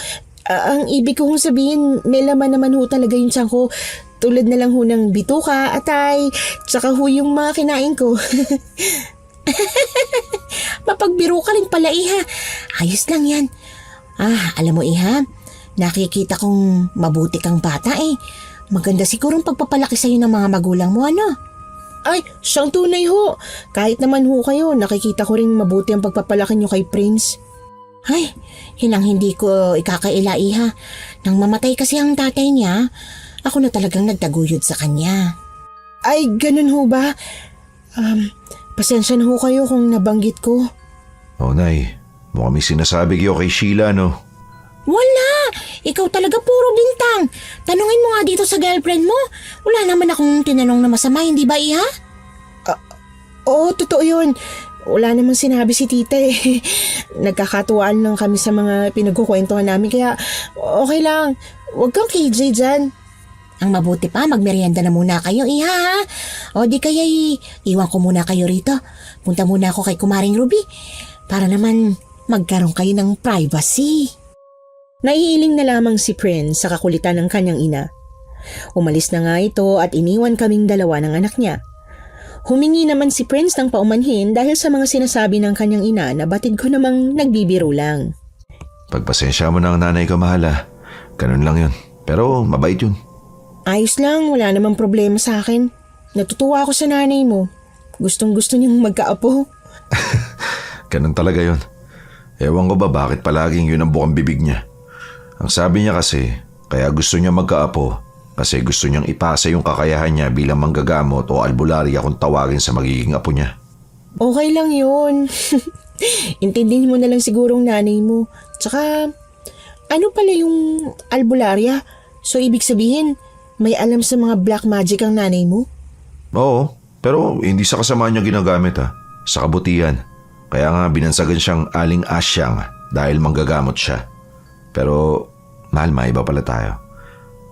Ang ibig ko hong sabihin, may laman naman ho talaga yung tiyan ko. Tulad na lang ho ng bituka, atay, tsaka ho yung mga kinain ko. Mapagbiro ka rin pala Iha. Ayos lang yan. Alam mo Iha, nakikita kong mabuti kang bata Maganda sigurong pagpapalaki sa'yo ng mga magulang mo Ay, siyang tunay ho. Kahit naman ho kayo, nakikita ko rin mabuti ang pagpapalaki niyo kay Prince. Ay, yun ang hindi ko ikakaila Iha. Nang mamatay kasi ang tatay niya, ako na talagang nagtaguyod sa kanya. Ay, ganun ho ba? Pasensya na ho kayo kung nabanggit ko. Nay, mukhang may sinasabi kayo kay Sheila, no? Wala! Ikaw talaga puro bintang. Tanungin mo nga dito sa girlfriend mo. Wala naman akong tinanong na masama, hindi ba Iha? Oo, totoo yun. Wala namang sinabi si tita Nagkakatuwaan lang kami sa mga pinagkukwentuhan namin kaya okay lang. Huwag kang KJ dyan. Ang mabuti pa, magmerienda na muna kayo Iha O di kaya iwan ko muna kayo rito. Punta muna ako kay Kumaring Ruby para naman magkaroon kayo ng privacy. Naiiling na lamang si Prince sa kakulitan ng kanyang ina. Umalis na nga ito at iniwan kaming 2 ng anak niya. Humingi naman si Prince ng paumanhin dahil sa mga sinasabi ng kanyang ina na batid ko namang nagbibiro lang. Pagpasensya mo na ang nanay ko, mahal ah. Ganun lang yun. Pero mabait yun. Ayos lang, wala namang problema sa akin. Natutuwa ako sa nanay mo. Gustong-gusto niyang magkaapo. Ganun talaga yun. Ewan ko ba bakit palaging yun ang bukang bibig niya. Ang sabi niya kasi, kaya gusto niya magkaapo kasi gusto niyang ipasa yung kakayahan niya bilang manggagamot o albularya kung tawagin sa magiging apo niya. Okay lang yun. Intindihin mo na lang siguro ang nanay mo. Tsaka, ano pala yung albularya? So, ibig sabihin, may alam sa mga black magic ang nanay mo? Oo, pero hindi sa kasamaan niya ginagamit ha. Sa kabutihan. Kaya nga binansagan siyang Aling Asyang dahil manggagamot siya. Pero mahal, maiba pala tayo.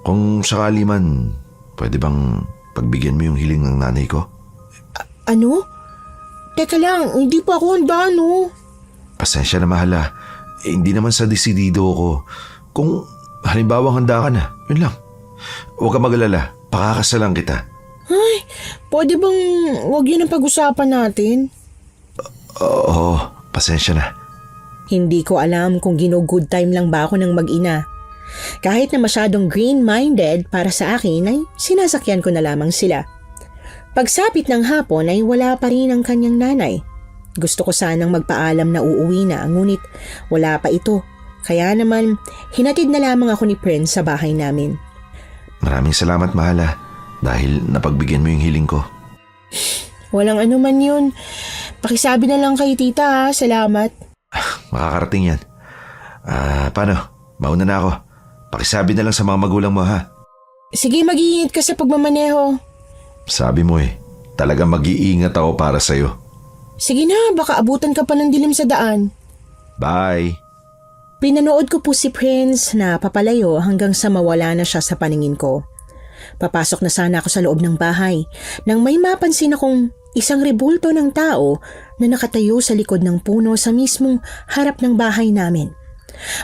Kung sakali man, pwede bang pagbigyan mo yung hiling ng nanay ko? Ano? Teka lang, hindi pa ako handa, no? Pasensya na, mahal ah. Hindi naman sa desidido ko. Kung halimbawa handa ka na, yun lang. Huwag ka mag-alala, pakakasalan kita. Ay, pwede bang wag yun ang pag-usapan natin? Oo, pasensya na. Hindi ko alam kung gino-good time lang ba ako ng mag-ina. Kahit na masyadong green-minded para sa akin ay sinasakyan ko na lamang sila. Pagsapit ng hapon ay wala pa rin ang kanyang nanay. Gusto ko sanang magpaalam na uuwi na, ngunit wala pa ito. Kaya naman, hinatid na lamang ako ni Prince sa bahay namin. Maraming salamat, mahal ah, dahil napagbigyan mo yung hiling ko. Walang anuman yun. Pakisabi na lang kay tita ha, salamat. Makakarating yan. Paano? Mauna na ako. Pakisabi na lang sa mga magulang mo ha. Sige, mag-iingat ka sa pagmamaneho. Sabi mo talagang mag-iingat ako para sa'yo. Sige na, baka abutan ka pa ng dilim sa daan. Bye! Pinanood ko po si Prince na papalayo hanggang sa mawala na siya sa paningin ko. Papasok na sana ako sa loob ng bahay nang may mapansin akong isang rebulto ng tao na nakatayo sa likod ng puno sa mismong harap ng bahay namin.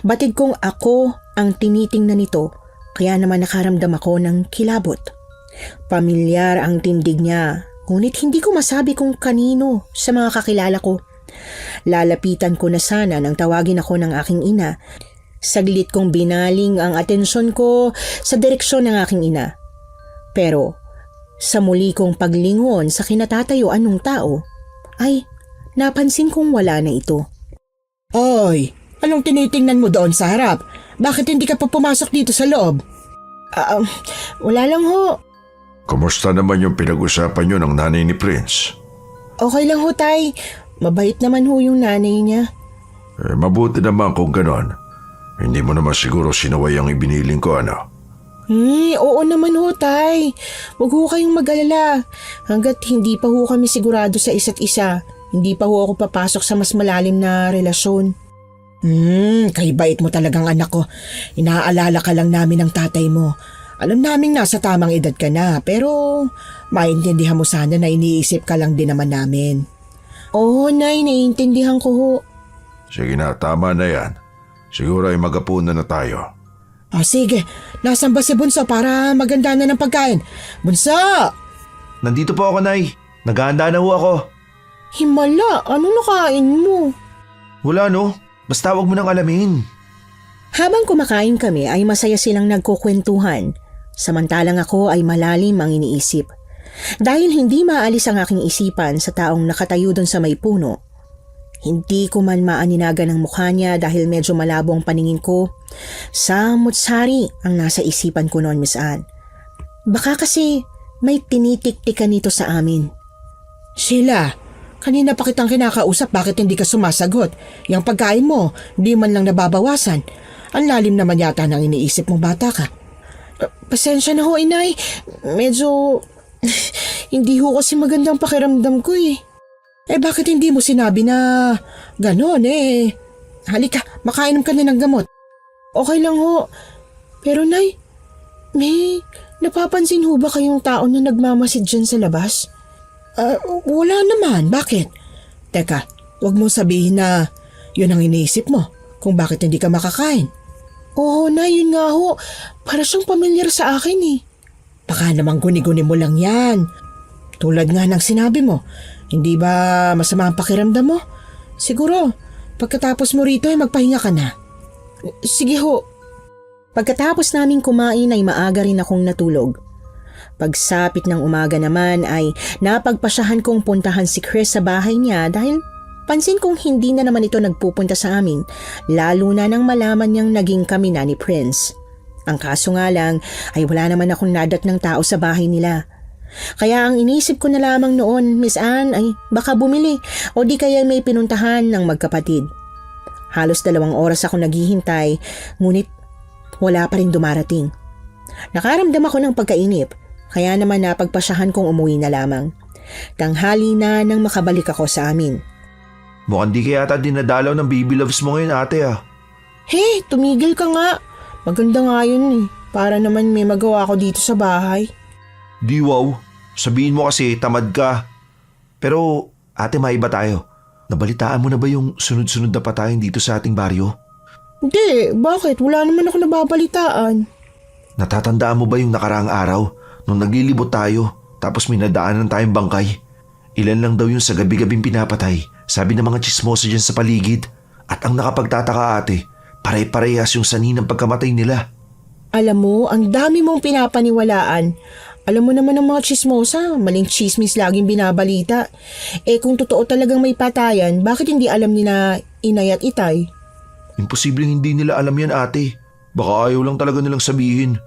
Batid kong ako ang tinitingnan nito, kaya naman nakaramdam ako ng kilabot. Pamilyar ang tindig niya, ngunit hindi ko masabi kung kanino sa mga kakilala ko. Lalapitan ko na sana nang tawagin ako ng aking ina. Saglit kong binaling ang atensyon ko sa direksyon ng aking ina. Pero sa muli kong paglingon sa kinatatayuan ng tao, ay napansin kong wala na ito. Oy, anong tinitingnan mo doon sa harap? Bakit hindi ka pa pumasok dito sa loob? Wala lang ho. Kumusta naman yung pinag-usapan nyo ng nanay ni Prince? Okay lang ho, tay. Mabait naman ho yung nanay niya. Mabuti naman kung ganon. Hindi mo naman siguro sinaway ang ibiniling ko, ano? Oo naman ho, tay. Huwag ho kayong mag-alala. Hanggat hindi pa ho kami sigurado sa isa't isa, hindi pa ho ako papasok sa mas malalim na relasyon. Kay bait mo talagang anak ko. Inaalala ka lang namin ng tatay mo. Alam naming nasa tamang edad ka na, pero maintindihan mo sana na iniisip ka lang din naman namin. Oo, nay, naiintindihan ko ho. Sige na, tama na yan. Siguro ay mag-apunan na tayo. Sige, nasan ba si Bunso para maganda na ng pagkain? Bunso! Nandito po ako, Nay. Naghahanda na ho ako. Himala, ano nakain mo? Wala no, basta wag mo nang alamin. Habang kumakain kami ay masaya silang nagkukwentuhan. Samantalang ako ay malalim ang iniisip. Dahil hindi maalis ang aking isipan sa taong nakatayo doon sa may puno. Hindi ko man maaninagan ang mukha niya dahil medyo malabo ang paningin ko. Samut-sari ang nasa isipan ko noon, Miss Anne. Baka kasi may tinitik-tikan nito sa amin. Sheila, kanina pa kitang kinakausap, bakit hindi ka sumasagot? Yang pagkain mo, di man lang nababawasan. Ang lalim naman yata ng iniisip mo, bata ka. Pasensya na ho, inay. Medyo hindi ho kasi magandang pakiramdam ko eh. Bakit hindi mo sinabi na ganon Halika, makainom ka na ng gamot. Okay lang ho. Pero nay, may napapansin ho ba kayong tao na nagmamasid dyan sa labas? Wala naman. Bakit? Teka, wag mong sabihin na yun ang iniisip mo kung bakit hindi ka makakain. Oo na, yun nga ho. Para siyang pamilyar sa akin eh. Baka namang guni-guni mo lang yan. Tulad nga ng sinabi mo, hindi ba masama ang pakiramdam mo? Siguro, pagkatapos mo rito ay magpahinga ka na. Sige ho. Pagkatapos naming kumain ay maaga rin akong natulog. Pagsapit ng umaga naman ay napagpasyahan kong puntahan si Chris sa bahay niya dahil pansin kong hindi na naman ito nagpupunta sa amin, lalo na nang malaman niyang naging kami na ni Prince. Ang kaso nga lang ay wala naman akong nadat ng tao sa bahay nila. Kaya ang inisip ko na lamang noon, Miss Anne, ay baka bumili o di kaya may pinuntahan ng magkapatid. Halos 2 oras ako naghihintay, ngunit wala pa rin dumarating. Nakaramdam ako ng pagkainip, kaya naman napagpasyahan kong umuwi na lamang. Tanghali na nang makabalik ako sa amin. Mukhang di kaya yata dinadalaw ng baby loves mo ngayon ate ah. Hey, tumigil ka nga. Maganda nga yun eh. Para naman may magawa ko dito sa bahay. Di wow, sabihin mo kasi tamad ka. Pero ate maiba tayo. Nabalitaan mo na ba yung sunod-sunod na patayan dito sa ating baryo? Hindi, bakit? Wala naman ako nababalitaan. Natatandaan mo ba yung nakaraang araw nung naglilibot tayo tapos may nadaanan tayong bangkay? Ilan lang daw yung sa gabi-gabing pinapatay, sabi ng mga tsismoso dyan sa paligid. At ang nakapagtataka ate, pare-parehas yung sani ng pagkamatay nila. Alam mo, ang dami mong pinapaniwalaan. Alam mo naman ang mga tsismosa, maling tsismis laging binabalita. Kung totoo talagang may patayan, bakit hindi alam ni na inay at itay? Imposibleng hindi nila alam yan ate. Baka ayaw lang talaga nilang sabihin.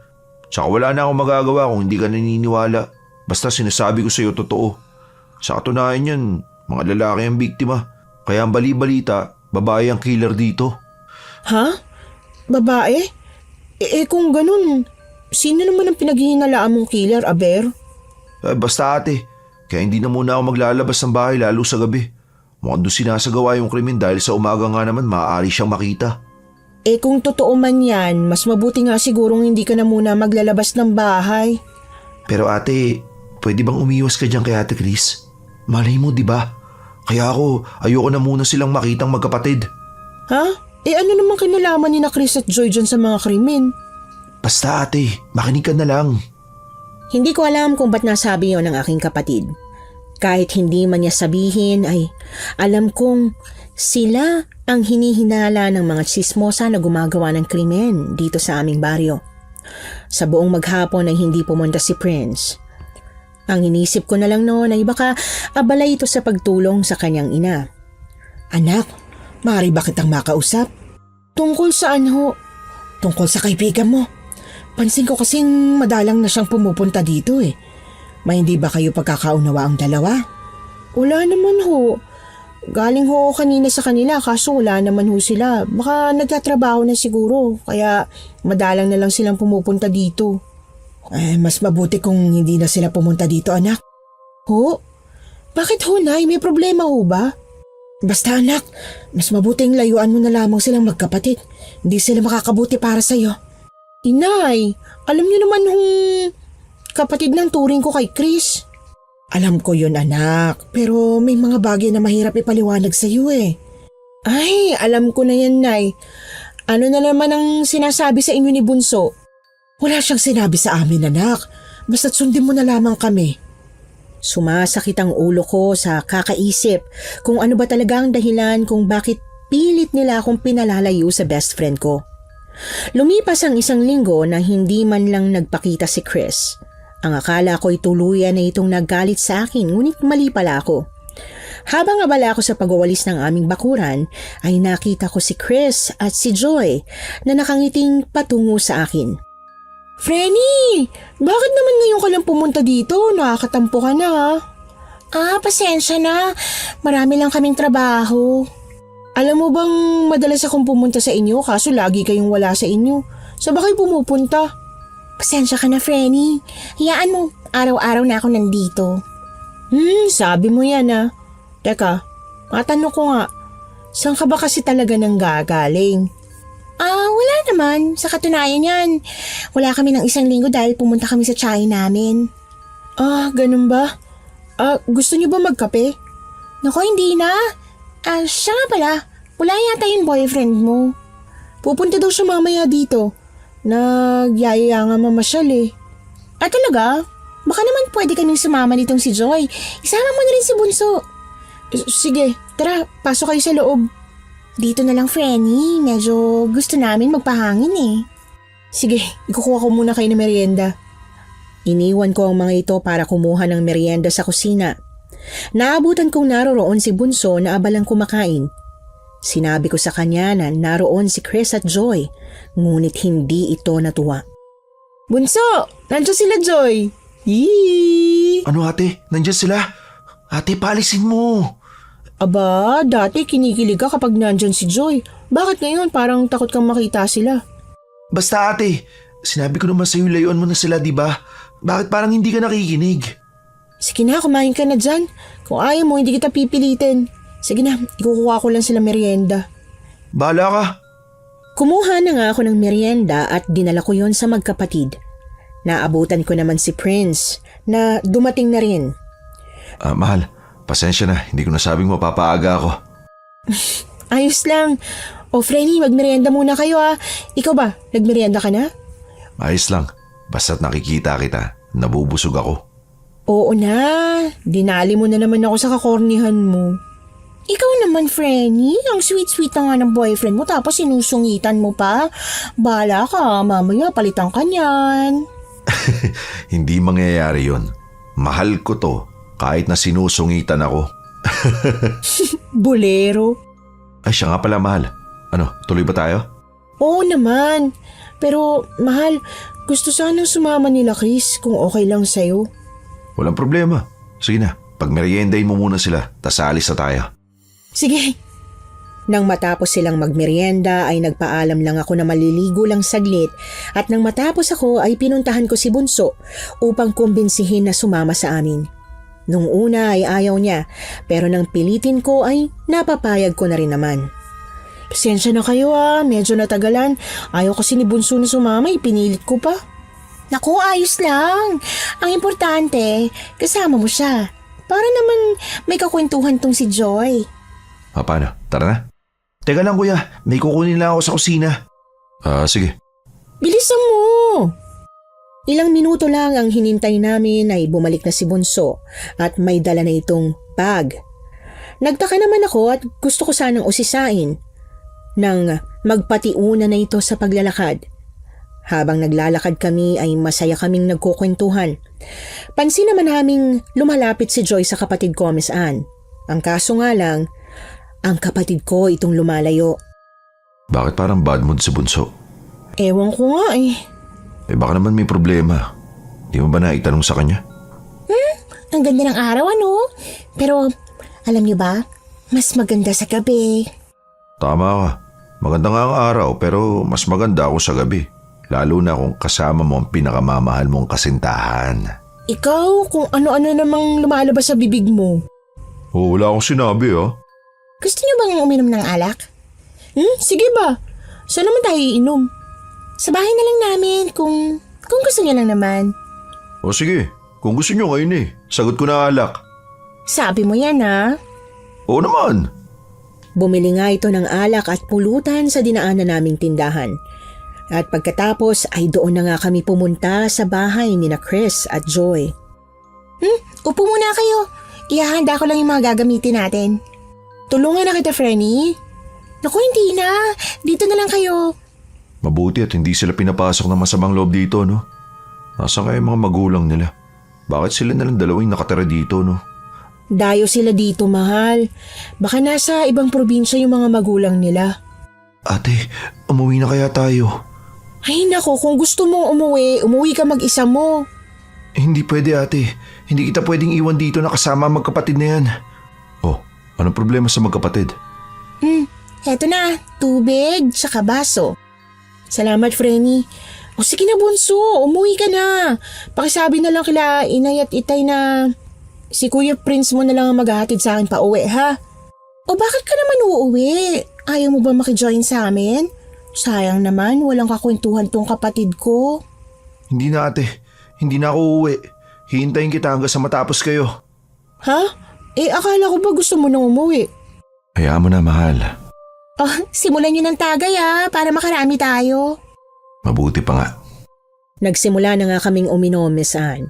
Tsaka wala na akong magagawa kung hindi ka naniniwala. Basta sinasabi ko sa iyo totoo. Sa katunayan yan, mga lalaki ang biktima. Kaya ang bali-balita, babae ang killer dito. Ha? Babae? Kung ganun, sino naman ang pinaghihinalaan mong killer, Aber? Basta ate, kaya hindi na muna ako maglalabas ng bahay lalo sa gabi. Mukhang doon sinasagawa yung krimen dahil sa umaga nga naman maaari siyang makita. Kung totoo man yan, mas mabuti nga sigurong hindi ka na muna maglalabas ng bahay. Pero ate, pwede bang umiwas ka dyan kay ate Chris? Malay mo, di ba? Kaya ako, ayoko na muna silang makitang magkapatid. Ha? Ano naman kinalaman ni na Chris at Joy dyan sa mga krimen? Basta ate, makinig ka na lang. Hindi ko alam kung ba't nasabi yon ng aking kapatid. Kahit hindi man niya sabihin ay alam kong sila ang hinihinala ng mga tsismosa na gumagawa ng krimen dito sa aming baryo. Sa buong maghapon ay hindi pumunta si Prince. Ang inisip ko na lang noon ay baka abala ito sa pagtulong sa kanyang ina. Anak, maaari ba kitang makausap? Tungkol saan ho? Tungkol sa kaibigan mo. Pansin ko kasing madalang na siyang pumupunta dito eh. May hindi ba kayo pagkakaunawa ang dalawa? Wala naman ho. Galing ho kanina sa kanila kaso wala naman ho sila. Baka nagtatrabaho na siguro kaya madalang na lang silang pumupunta dito. Mas mabuti kung hindi na sila pumunta dito, anak. Ho? Bakit ho, Nay? May problema ho ba? Basta anak, mas mabuting layuan mo na lamang silang magkapatid. Hindi sila makakabuti para sa'yo. Inay, alam niyo naman hong kapatid ng turing ko kay Chris. Alam ko yun anak, pero may mga bagay na mahirap ipaliwanag sa'yo eh. Ay, alam ko na yan, Nay. Ano na naman ang sinasabi sa inyo ni Bunso? Wala siyang sinabi sa amin, anak. Basta't sundin mo na lamang kami. Sumasakit ang ulo ko sa kakaisip kung ano ba talaga ang dahilan kung bakit pilit nila akong pinalalayo sa best friend ko. Lumipas ang 1 linggo na hindi man lang nagpakita si Chris. Ang akala ko'y tuluyan na itong naggalit sa akin, ngunit mali pala ako. Habang abala ako sa pagwawalis ng aming bakuran, ay nakita ko si Chris at si Joy na nakangiting patungo sa akin. Frenny, bakit naman ngayon ka lang pumunta dito? Nakakatampo ka na ha? Pasensya na. Marami lang kaming trabaho. Alam mo bang madalas akong pumunta sa inyo kaso lagi kayong wala sa inyo? Saan ba kayo pumupunta? Pasensya ka na, Frenny. Hayaan mo, araw-araw na ako nandito. Sabi mo yan ha. Teka, matanong ko nga, saan ka ba kasi talaga nang gagaling? Wala naman. Sa katunayan yan, wala kami ng 1 linggo dahil pumunta kami sa tiyahin namin. Ganun ba? Gusto niyo ba magkape? Naku, hindi na. Siya nga pala, wala yata yung boyfriend mo. Pupunta daw siya mamaya dito. Nagyayaya nga mamasyal eh. Talaga? Baka naman pwede kaming sumama nitong si Joy. Isama mo na rin si Bunso. Sige, tara, pasok kayo sa loob. Dito na lang, Frenny. Medyo gusto namin magpahangin eh. Sige, ikukuha ko muna kayo ng merienda. Iniwan ko ang mga ito para kumuha ng merienda sa kusina. Naabutan kong naroroon si Bunso na abalang kumakain. Sinabi ko sa kanya na naroon si Chris at Joy, ngunit hindi ito natuwa. Bunso, nandiyan sila Joy. Yee! Ano ate? Nandiyan sila? Ate, paalisin mo. Aba, dati kinikilig ka kapag nandyan si Joy. Bakit ngayon parang takot kang makita sila? Basta ate, sinabi ko naman sa'yo layuan mo na sila, di ba? Bakit parang hindi ka nakikinig? Sige na, kumain ka na dyan. Kung ayaw mo, hindi kita pipilitin. Sige na, ikukuha ko lang sila merienda. Bahala ka. Kumuha na nga ako ng merienda at dinala ko yon sa magkapatid. Naabutan ko naman si Prince na dumating na rin. Mahal, pasensya na. Hindi ko nasabing mapapaaga ako. Ayos lang. O Frenny, magmerienda muna kayo ah. Ikaw ba, nagmerienda ka na? Ayos lang. Basta't nakikita kita, nabubusog ako. Oo na, dinali mo na naman ako sa kakornihan mo. Ikaw naman, Frenny. Ang sweet-sweet na nga ng boyfriend mo tapos sinusungitan mo pa. Bahala ka, mamaya palitan ka niyan. Hindi mangyayari yon. Mahal ko to kahit na sinusungitan ako. Bolero. Ay siya nga pala, mahal. Ano, tuloy ba tayo? Oo naman. Pero mahal, gusto sanang sumama nila Chris kung okay lang sa'yo. Walang problema. Sige na, pagmeryendahin mo muna sila, tas alis na tayo. Sige. Nang matapos silang magmerienda ay nagpaalam lang ako na maliligo lang saglit at nang matapos ako ay pinuntahan ko si Bunso upang kumbinsihin na sumama sa amin. Nung una ay ayaw niya pero nang pilitin ko ay napapayag ko na rin naman. Pasensya na kayo ah, medyo natagalan. Ayaw kasi ni Bunso na sumama, ipinilit ko pa. Naku, ayos lang. Ang importante, kasama mo siya. Para naman may kakwentuhan tong si Joy. Paano? Tara na. Teka lang kuya, may kukunin lang ako sa kusina. Sige. Bilisan mo! Ilang minuto lang ang hinintay namin ay bumalik na si Bunso at may dala na itong bag. Nagtaka naman ako at gusto ko sanang usisain nang magpatiuna na ito sa paglalakad. Habang naglalakad kami ay masaya kaming nagkukwentuhan. Pansin naman naming lumalapit si Joy sa kapatid ko, Miss Anne. Ang kaso nga lang, ang kapatid ko itong lumalayo. Bakit parang bad mood si Bunso? Ewan ko nga eh. Baka naman may problema. Di mo ba naitanong sa kanya? Ang ganda ng araw, ano? Pero, alam niyo ba, mas maganda sa gabi. Tama ka. Maganda nga ang araw pero mas maganda ako sa gabi. Lalo na kung kasama mo ang pinakamamahal mong kasintahan. Ikaw, kung ano-ano namang lumalabas sa bibig mo. Wala akong sinabi Gusto niyo bang uminom ng alak? Sige ba? Saan naman tayo iinom? Sa bahay na lang namin kung gusto niyo lang naman. O sige, kung gusto nyo ngayon sagot ko na alak. Sabi mo yan, ha? Oo naman. Bumili nga ito ng alak at pulutan sa dinaanan naming tindahan. At pagkatapos ay doon na nga kami pumunta sa bahay ni na Chris at Joy. Upo muna kayo. Ihahanda ko lang yung mga gagamitin natin. Tulungan na kita, Frenny. Naku, hindi na. Dito na lang kayo. Mabuti at hindi sila pinapasok ng masamang loob dito, no? Nasaan kaya yung mga magulang nila? Bakit sila nalang dalawang nakatira dito, no? Dayo sila dito, mahal. Baka nasa ibang probinsya yung mga magulang nila. Ate, umuwi na kaya tayo? Ay nako, kung gusto mong umuwi ka mag-isa mo. Hindi pwede ate. Hindi kita pwedeng iwan dito na kasama ang magkapatid na yan. Oh, anong problema sa magkapatid? Heto na, tubig, tsaka baso. Salamat, Frenny. O sige na, Bunso, umuwi ka na. Pakisabi na lang kila inay at itay na si Kuya Prince mo na lang ang maghahatid sa akin pa uwi, ha? O bakit ka naman uuwi? Ayaw mo ba makijoin sa amin? Sayang naman, walang kakwentuhan tong kapatid ko. Hindi na ate. Hindi na ako uuwi. Hihintayin kita hanggang sa matapos kayo. Ha? Akala ko ba gusto mo nang umuwi? Hayaan mo na, mahal. Oh, simulan nyo ng tagay para makarami tayo. Mabuti pa nga. Nagsimula na nga kaming uminom, Miss Anne.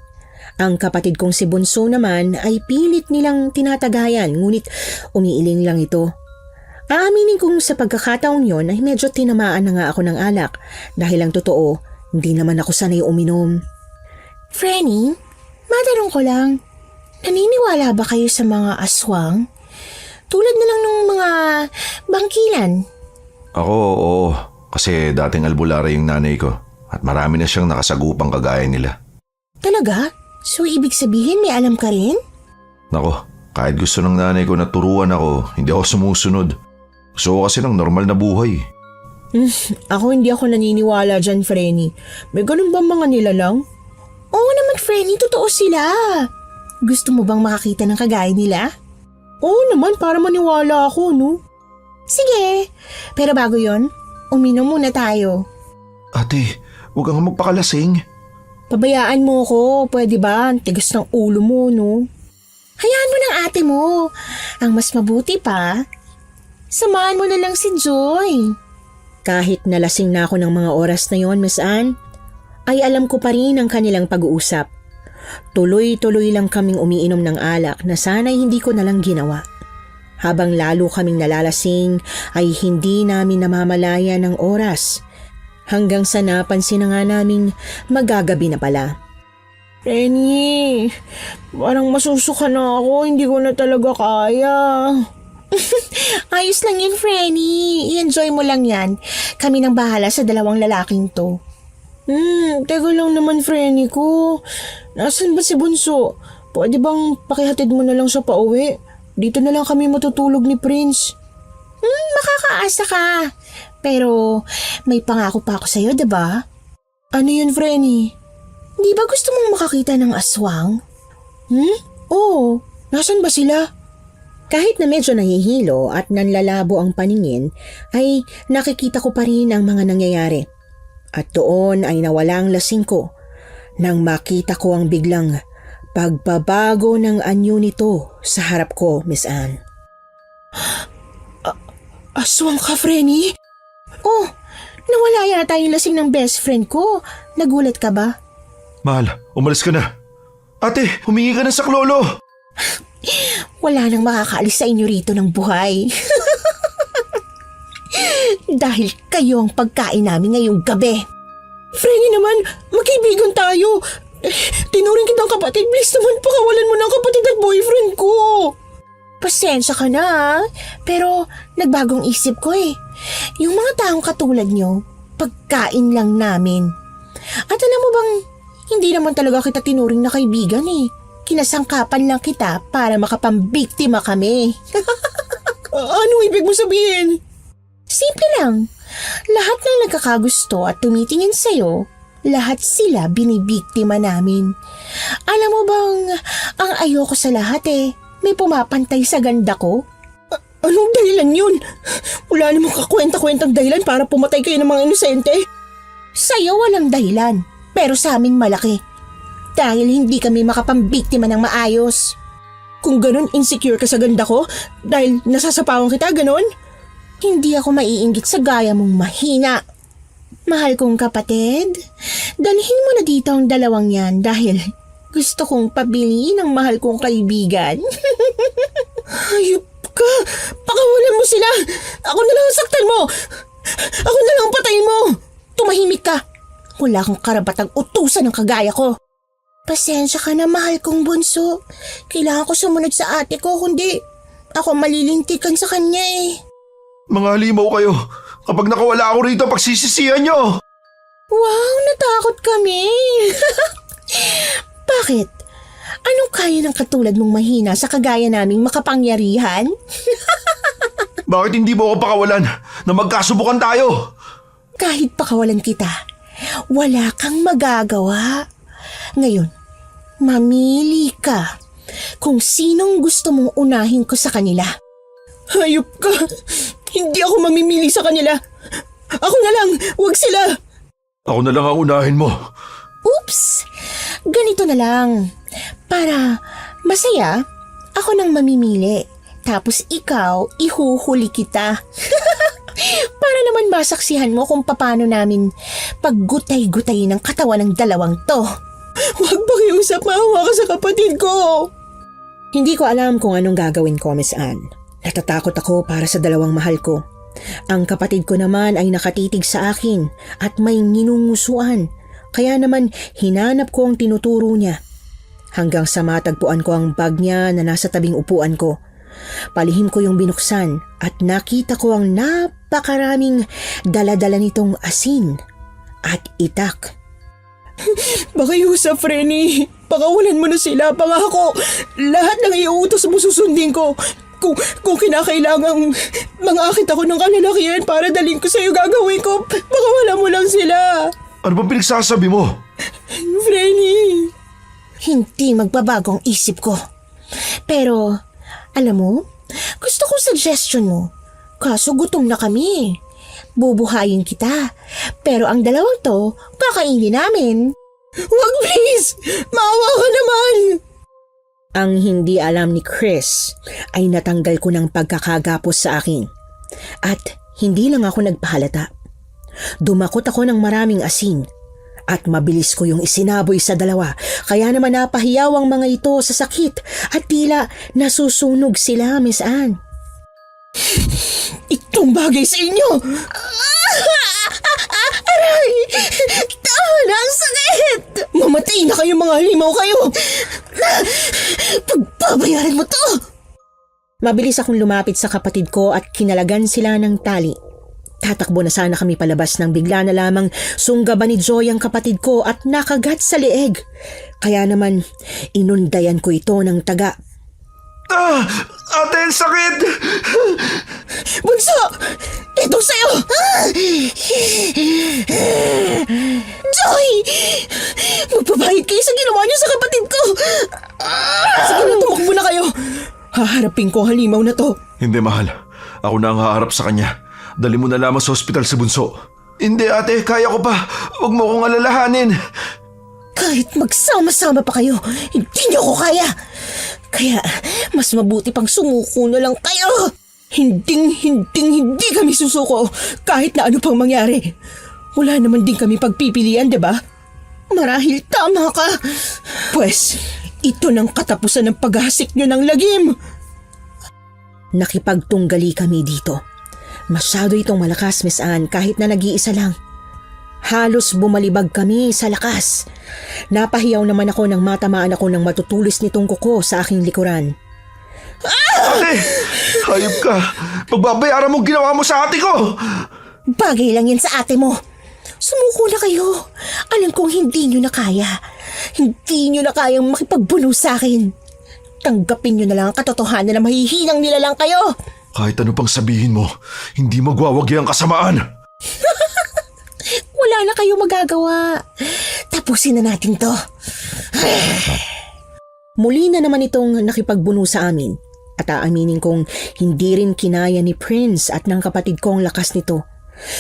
Ang kapatid kong si Bunso naman ay pilit nilang tinatagayan ngunit umiiling lang ito. Aaminin kong sa pagkakataong yon ay medyo tinamaan na nga ako ng alak dahil ang totoo, hindi naman ako sanay uminom. Frenny, matanong ko lang, naniniwala ba kayo sa mga aswang? Tulad na lang ng mga bangkilan. Ako, oo. Kasi dating albularyo yung nanay ko at marami na siyang nakasagupang kagaya nila. Talaga? So ibig sabihin may alam ka rin? Nako, kahit gusto ng nanay ko na turuan ako, hindi ako sumusunod. Gusto ko kasi ng normal na buhay. Ako hindi ako naniniwala dyan, Frenny. May ganun ba mga nilalang? Oo naman, Frenny, totoo sila. Gusto mo bang makakita ng kagaya nila? Oo naman, para maniwala ako, no? Sige, pero bago yon, uminom muna tayo. Ate, huwag kang magpakalasing. Pabayaan mo ako, pwede ba? Ang tigas ng ulo mo, no? Hayaan mo ng ate mo. Ang mas mabuti pa, samahan mo na lang si Joy. Kahit nalasing na ako ng mga oras na yon, Miss Anne, ay alam ko pa rin ang kanilang pag-uusap. Tuloy-tuloy lang kaming umiinom ng alak na sana'y hindi ko nalang ginawa. Habang lalo kaming nalalasing ay hindi namin namamalaya ng oras. Hanggang sa napansin na nga naming magagabi na pala. Frenny, parang masusuka na ako, hindi ko na talaga kaya. Ayos lang yun, Frenny. I-enjoy mo lang yan. Kami nang bahala sa dalawang lalaking to. Teka lang naman, Frenny ko. Nasaan ba si Bunso? Pwede bang pakihatid mo na lang siya pauwi? Dito na lang kami matutulog ni Prince. Makakaasa ka. Pero may pangako pa ako sa'yo, diba? Ano yun, Frenny? Di ba gusto mong makakita ng aswang? Oo. Nasaan ba sila? Kahit na medyo nahihilo at nanlalabo ang paningin, ay nakikita ko pa rin ang mga nangyayari. At doon ay nawala ang lasing ko nang makita ko ang biglang pagbabago ng anyo nito sa harap ko, Miss Anne. Aswang ka, Frenny? Oh, nawala yata yung lasing ng best friend ko. Nagulat ka ba? Mahal, umalis ka na. Ate, humingi ka na sa klolo. Wala nang makakaalis sa inyo rito ng buhay. Dahil kayo ang pagkain namin ngayong gabi. Frenny naman, magkaibigan tayo. Tinuring kitang kapatid. Please naman, pakawalan mo ng kapatid at boyfriend ko. Pasensya ka na ha? Pero nagbagong isip ko eh. Yung mga taong katulad nyo, pagkain lang namin. At alam mo bang, hindi naman talaga kita tinuring na kaibigan eh. Kinasangkapan lang kita para makapambiktima kami. Anong ibig mo sabihin? Simple lang. Lahat ng nagkakagusto at tumitingin sa'yo, lahat sila binibiktima namin. Alam mo bang, ang ayoko sa lahat eh, may pumapantay sa ganda ko. Anong dahilan yun? Wala namang kakwenta-kwentang dahilan para pumatay kayo ng mga inosente. Sa'yo walang dahilan, pero sa amin malaki. Dahil hindi kami makapambiktima ng maayos. Kung ganun, insecure ka sa ganda ko? Dahil nasasapawan kita, ganun? Hindi ako maiinggit sa gaya mong mahina. Mahal kong kapatid, dalhin mo na dito ang dalawang yan dahil gusto kong pabiliin ang mahal kong kaibigan. Hayop ka! Pakawalan mo sila! Ako na lang ang saktan mo! Ako na lang ang patayin mo! Tumahimik ka! Wala kang karapatang utusan ng kagaya ko. Pasensya ka na, mahal kong bunso. Kailangan ko sumunod sa ate ko, kundi ako malilintikan sa kanya eh. Mga halimaw kayo. Kapag nakawala ako rito, pagsisisihan nyo. Wow, natakot kami. Bakit? Anong kaya ng katulad mong mahina sa kagaya naming makapangyarihan? Bakit hindi mo ako pakawalan na magkasubukan tayo? Kahit pakawalan kita, wala kang magagawa. Ngayon, mamili ka kung sinong gusto mong unahin ko sa kanila. Hayop ka! Hindi ako mamimili sa kanila. Ako na lang, wag sila. Ako na lang ang unahin mo. Oops! Ganito na lang. Para masaya, ako nang mamimili. Tapos ikaw, ihuhuli kita. Para naman masaksihan mo kung paano namin paggutay-gutay ng katawan ng dalawang to. Huwag pakiusap, maawa ka sa kapatid ko. Hindi ko alam kung anong gagawin ko, Miss Anne. Natatakot ako para sa dalawang mahal ko. Ang kapatid ko naman ay nakatitig sa akin at may nginungusuan. Kaya naman hinanap ko ang tinuturo niya. Hanggang sa matagpuan ko ang bag niya na nasa tabing upuan ko. Palihim ko yung binuksan at nakita ko ang napakaraming dala-dala nitong asin at itak. Baka Yusuf, Frenny. Pakawalan mo na sila. Pangako. Lahat ng iuutos mo susundin ko. Kung kinakailangang mangakit ako ng kalalakihan para dalhin ko sa'yo, gagawin ko. Pakawalan mo lang sila. Ano bang pinagsasabi mo? Frenny. Hindi magbabago ang isip ko. Pero, alam mo, gusto kong suggestion mo. Kaso gutom na kami. Bubuhayin kita. Pero ang dalawang to, kakainin namin. Wag, please. Maawa ka naman. Ang hindi alam ni Chris ay natanggal ko ng pagkakagapos sa akin. At hindi lang ako nagpahalata. Dumakot ako ng maraming asin at mabilis ko yung isinaboy sa dalawa. Kaya naman napahiyaw ang mga ito sa sakit at tila nasusunog sila, Miss Anne. Itong bagay sa inyo. Aray! Tama na ang sakit! Mamatay na kayo, mga halimaw kayo. Pagbabayaran mo to! Mabilis akong lumapit sa kapatid ko at kinalagan sila ng tali. Tatakbo na sana kami palabas nang bigla na lamang sunggaban ni Joy ang kapatid ko at nakagat sa leeg. Kaya naman inundayan ko ito ng taga. Ate, ang sakit! Bunso! Ito sa'yo! Joy! Magpapahid kayo sa ginawa niyo sa kapatid ko! Sige na, tumakbo na kayo! Haharapin ko ang halimaw na to. Hindi, mahal. Ako na ang haharap sa kanya. Dali mo na lamang sa ospital si Bunso. Hindi, ate. Kaya ko pa. Huwag mo akong alalahanin. Kahit magsama-sama pa kayo, hindi niyo ko kaya. Kaya, mas mabuti pang sumuko na lang kayo. Hindi kami susuko kahit na ano pang mangyari. Wala naman din kami pagpipilian, di ba? Marahil tama ka. Pwes, ito ng katapusan ng paghasik nyo ng lagim. Nakipagtunggali kami dito. Masyado itong malakas, Miss Anne, kahit na nag-iisa lang. Halos bumalibag kami sa lakas. Napahiyaw naman ako nang matamaan ako ng matutulis nitong kuko sa aking likuran. Ate! Hayop ka! Pagbabayaran mo ginawa mo sa ate ko! Bagay lang yan sa ate mo. Sumuko na kayo. Alam kong hindi nyo na kaya. Hindi nyo na kayang makipagbuno sa akin. Tanggapin nyo na lang ang katotohanan na mahihinang nila lang kayo. Kahit ano pang sabihin mo, hindi magwawagi ang kasamaan. Wala na kayo magagawa. Tapusin na natin to. Muli na naman itong nakipagbuno sa amin at aaminin kong hindi rin kinaya ni Prince at ng kapatid ko ang lakas nito.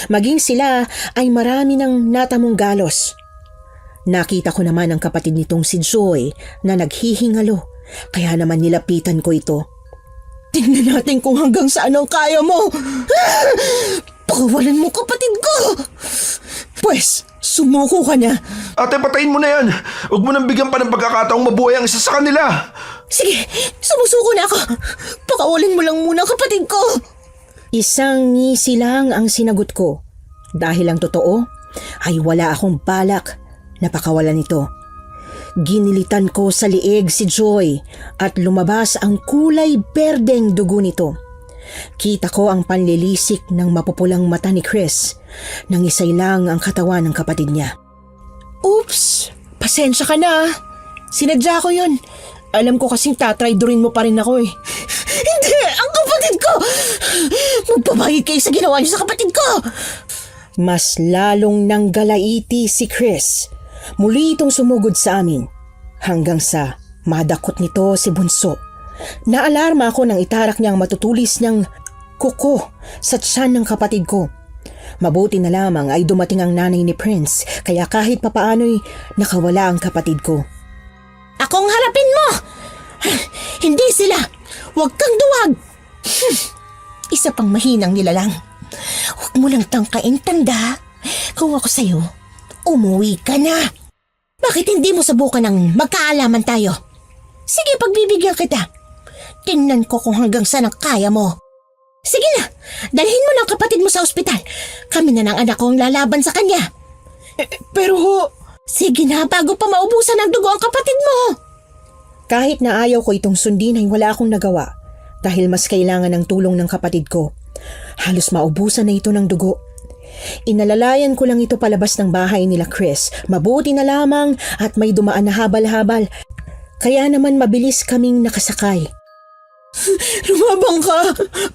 Maging sila ay marami ng natamong galos. Nakita ko naman ang kapatid nitong si Joy na naghihingalo kaya naman nilapitan ko ito. Tingnan natin kung hanggang saan ang kaya mo. Pakawalan mo kapatid ko. Pwes, sumuko ka na. Ate, patayin mo na yan! Huwag mo nang bigyan pa ng pagkakataong mabuhay ang isa sa kanila! Sige, sumusuko na ako. Pakawalan mo lang muna ang kapatid ko. Isang ngisi lang ang sinagot ko. Dahil ang totoo ay wala akong balak na pakawalan ito. Ginilitan ko sa liig si Joy at lumabas ang kulay berdeng dugo nito. Kita ko ang panlilisik ng mapupulang mata ni Chris nang isay lang ang katawan ng kapatid niya. Oops, pasensya ka na. Sinadya ko yun. Alam ko kasing tatraydorin mo pa rin ako eh. Hindi, ang kapatid ko. Magbabayad kayo sa ginawa niyo sa kapatid ko. Mas lalong nanggalaiti si Chris. Muli itong sumugod sa amin hanggang sa madakot nito si Bunso. Naalarma ako nang itarak niyang matutulis niyang kuko sa tiyan ng kapatid ko. Mabuti na lamang ay dumating ang nanay ni Prince kaya kahit papaano'y nakawala ang kapatid ko. Akong harapin mo. Hindi sila. Huwag kang duwag. Isa pang mahinang nilalang. Huwag mo lang tangkain, tanda. Kung ako sa'yo, umuwi ka na. Bakit hindi mo subukan ng magkaalaman tayo? Sige, pagbibigyan kita. Tingnan ko kung hanggang saan ang kaya mo. Sige na, dalhin mo ng kapatid mo sa ospital. Kami na ng anak ko ang lalaban sa kanya. Pero ho, Sige na, bago pa maubusan ng dugo ang kapatid mo. Kahit na ayaw ko itong sundin ay wala akong nagawa dahil mas kailangan ng tulong ng kapatid ko. Halos maubusan na ito ng dugo. Inalalayan ko lang ito palabas ng bahay nila Chris. Mabuti na lamang at may dumaan na habal-habal. Kaya naman mabilis kaming nakasakay. lumabang ka.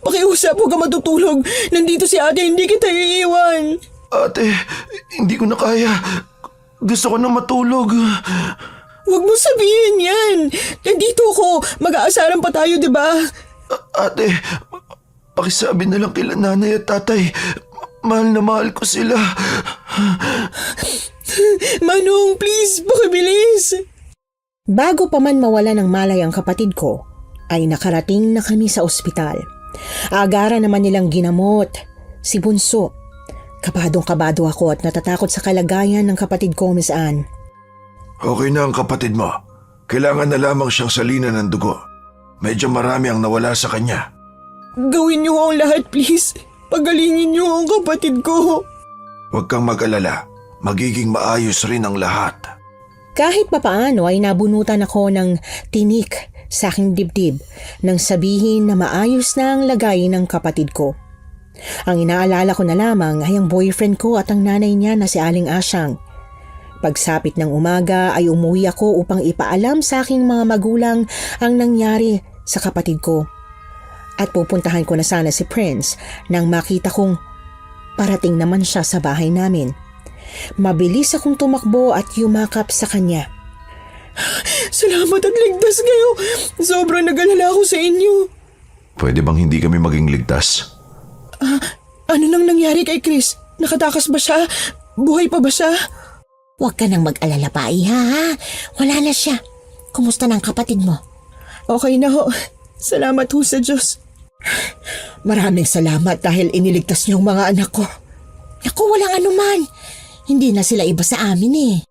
Pakiusap, huwag ka matutulog. Nandito si ate, hindi kita iiwan. Ate, hindi ko na kaya. Gusto ko na matulog. Huwag mo sabihin yan. Nandito ako. Mag-aasaran pa tayo, di ba? Ate, pakisabi na lang kila nanay at tatay. Mahal na mahal ko sila. Manong, please, pakibilis. Bago pa man mawala ng malay ang kapatid ko, ay nakarating na kami sa ospital. Agara naman nilang ginamot si Bunso. Kabadong-kabado ako at natatakot sa kalagayan ng kapatid ko, Miss Anne. Okay na ang kapatid mo. Kailangan na lamang siyang salina ng dugo. Medyo marami ang nawala sa kanya. Gawin niyo ang lahat, please. Pagalingin niyo ang kapatid ko. Huwag kang mag-alala. Magiging maayos rin ang lahat. Kahit papaano ay nabunutan ako ng tinik sa aking dibdib nang sabihin na maayos na ang lagay ng kapatid ko. Ang inaalala ko na lamang ay ang boyfriend ko at ang nanay niya na si Aling Asyang. Pagsapit ng umaga ay umuwi ako upang ipaalam sa aking mga magulang ang nangyari sa kapatid ko. At pupuntahan ko na sana si Prince nang makita kong parating naman siya sa bahay namin. Mabilis akong tumakbo at yumakap sa kanya. Salamat at ligtas kayo. Sobrang nag-alala ako sa inyo. Pwede bang hindi kami maging ligtas? Ano nang nangyari kay Chris? Nakatakas ba siya? Buhay pa ba siya? Huwag ka nang mag-alala pa, iha, ha? Wala na siya. Kumusta ng kapatid mo? Okay na ho. Salamat ho sa Diyos. Maraming salamat dahil iniligtas niyo ang mga anak ko. Naku, walang anuman. Hindi na sila iba sa amin eh.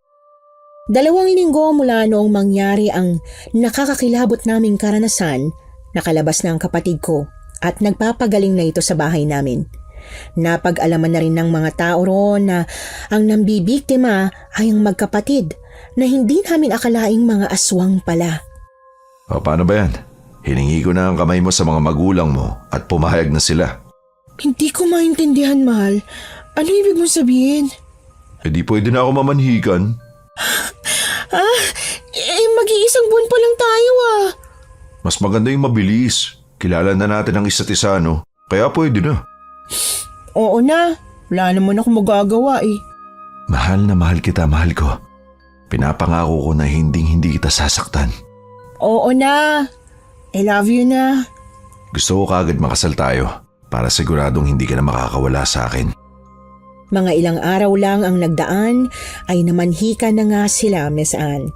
2 linggo mula noong mangyari ang nakakakilabot naming karanasan, nakalabas na ang kapatid ko at nagpapagaling na ito sa bahay namin. Napag-alaman na rin ng mga tao roon na ang nambibiktima ay ang magkapatid na hindi namin akalaing mga aswang pala. O paano ba yan? Hiningi ko na ang kamay mo sa mga magulang mo at pumayag na sila. Hindi ko maintindihan, mahal. Ano ibig mong sabihin? E di pwede na ako mamanhikan. Mag-iisang buwan pa lang tayo ah. Mas maganda yung mabilis. Kilala na natin ang isa't isa, no? Kaya pwede na. Oo na. Wala naman ako magagawa eh. Mahal na mahal kita, mahal ko. Pinapangako ko na hindi kita sasaktan. Oo na. I love you na. Gusto ko kaagad makasal tayo para siguradong hindi ka na makakawala sa akin. Mga ilang araw lang ang nagdaan ay namanhika na nga sila, Miss Anne.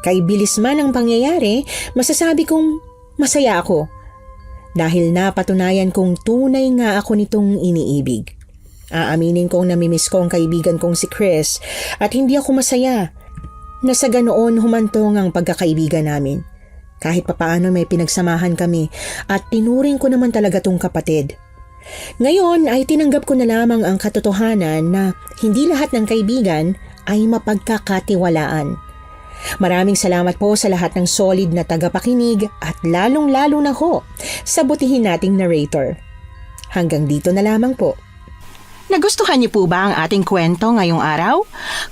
Kay bilis man ang pangyayari, masasabi kong masaya ako. Dahil napatunayan kong tunay nga ako nitong iniibig. Aaminin kong namimiss ko ang kaibigan kong si Chris at hindi ako masaya na sa ganoon humantong ang pagkakaibigan namin. Kahit papaano may pinagsamahan kami at tinuring ko naman talaga tong kapatid. Ngayon ay tinanggap ko na lamang ang katotohanan na hindi lahat ng kaibigan ay mapagkakatiwalaan. Maraming salamat po sa lahat ng solid na tagapakinig at lalong-lalo na ho sa butihin nating narrator. Hanggang dito na lamang po. Nagustuhan niyo po ba ang ating kwento ngayong araw?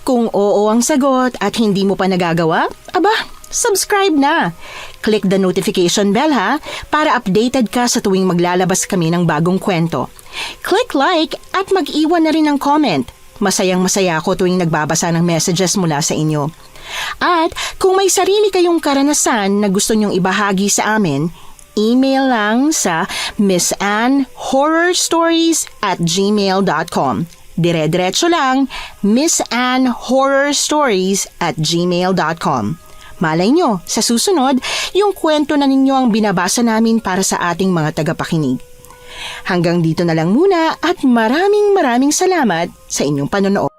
Kung oo ang sagot at hindi mo pa nagagawa, subscribe na. Click the notification bell ha, para updated ka sa tuwing maglalabas kami ng bagong kwento. Click like at mag-iwan na rin ng comment. Masayang-masaya ako tuwing nagbabasa ng messages mula sa inyo. At kung may sarili kayong karanasan na gusto nyong ibahagi sa amin, email lang sa missanhorrorstories@gmail.com. Dire-diretso lang, missanhorrorstories@gmail.com. Malay nyo, sa susunod, yung kwento na ninyo ang binabasa namin para sa ating mga tagapakinig. Hanggang dito na lang muna at maraming salamat sa inyong panonood.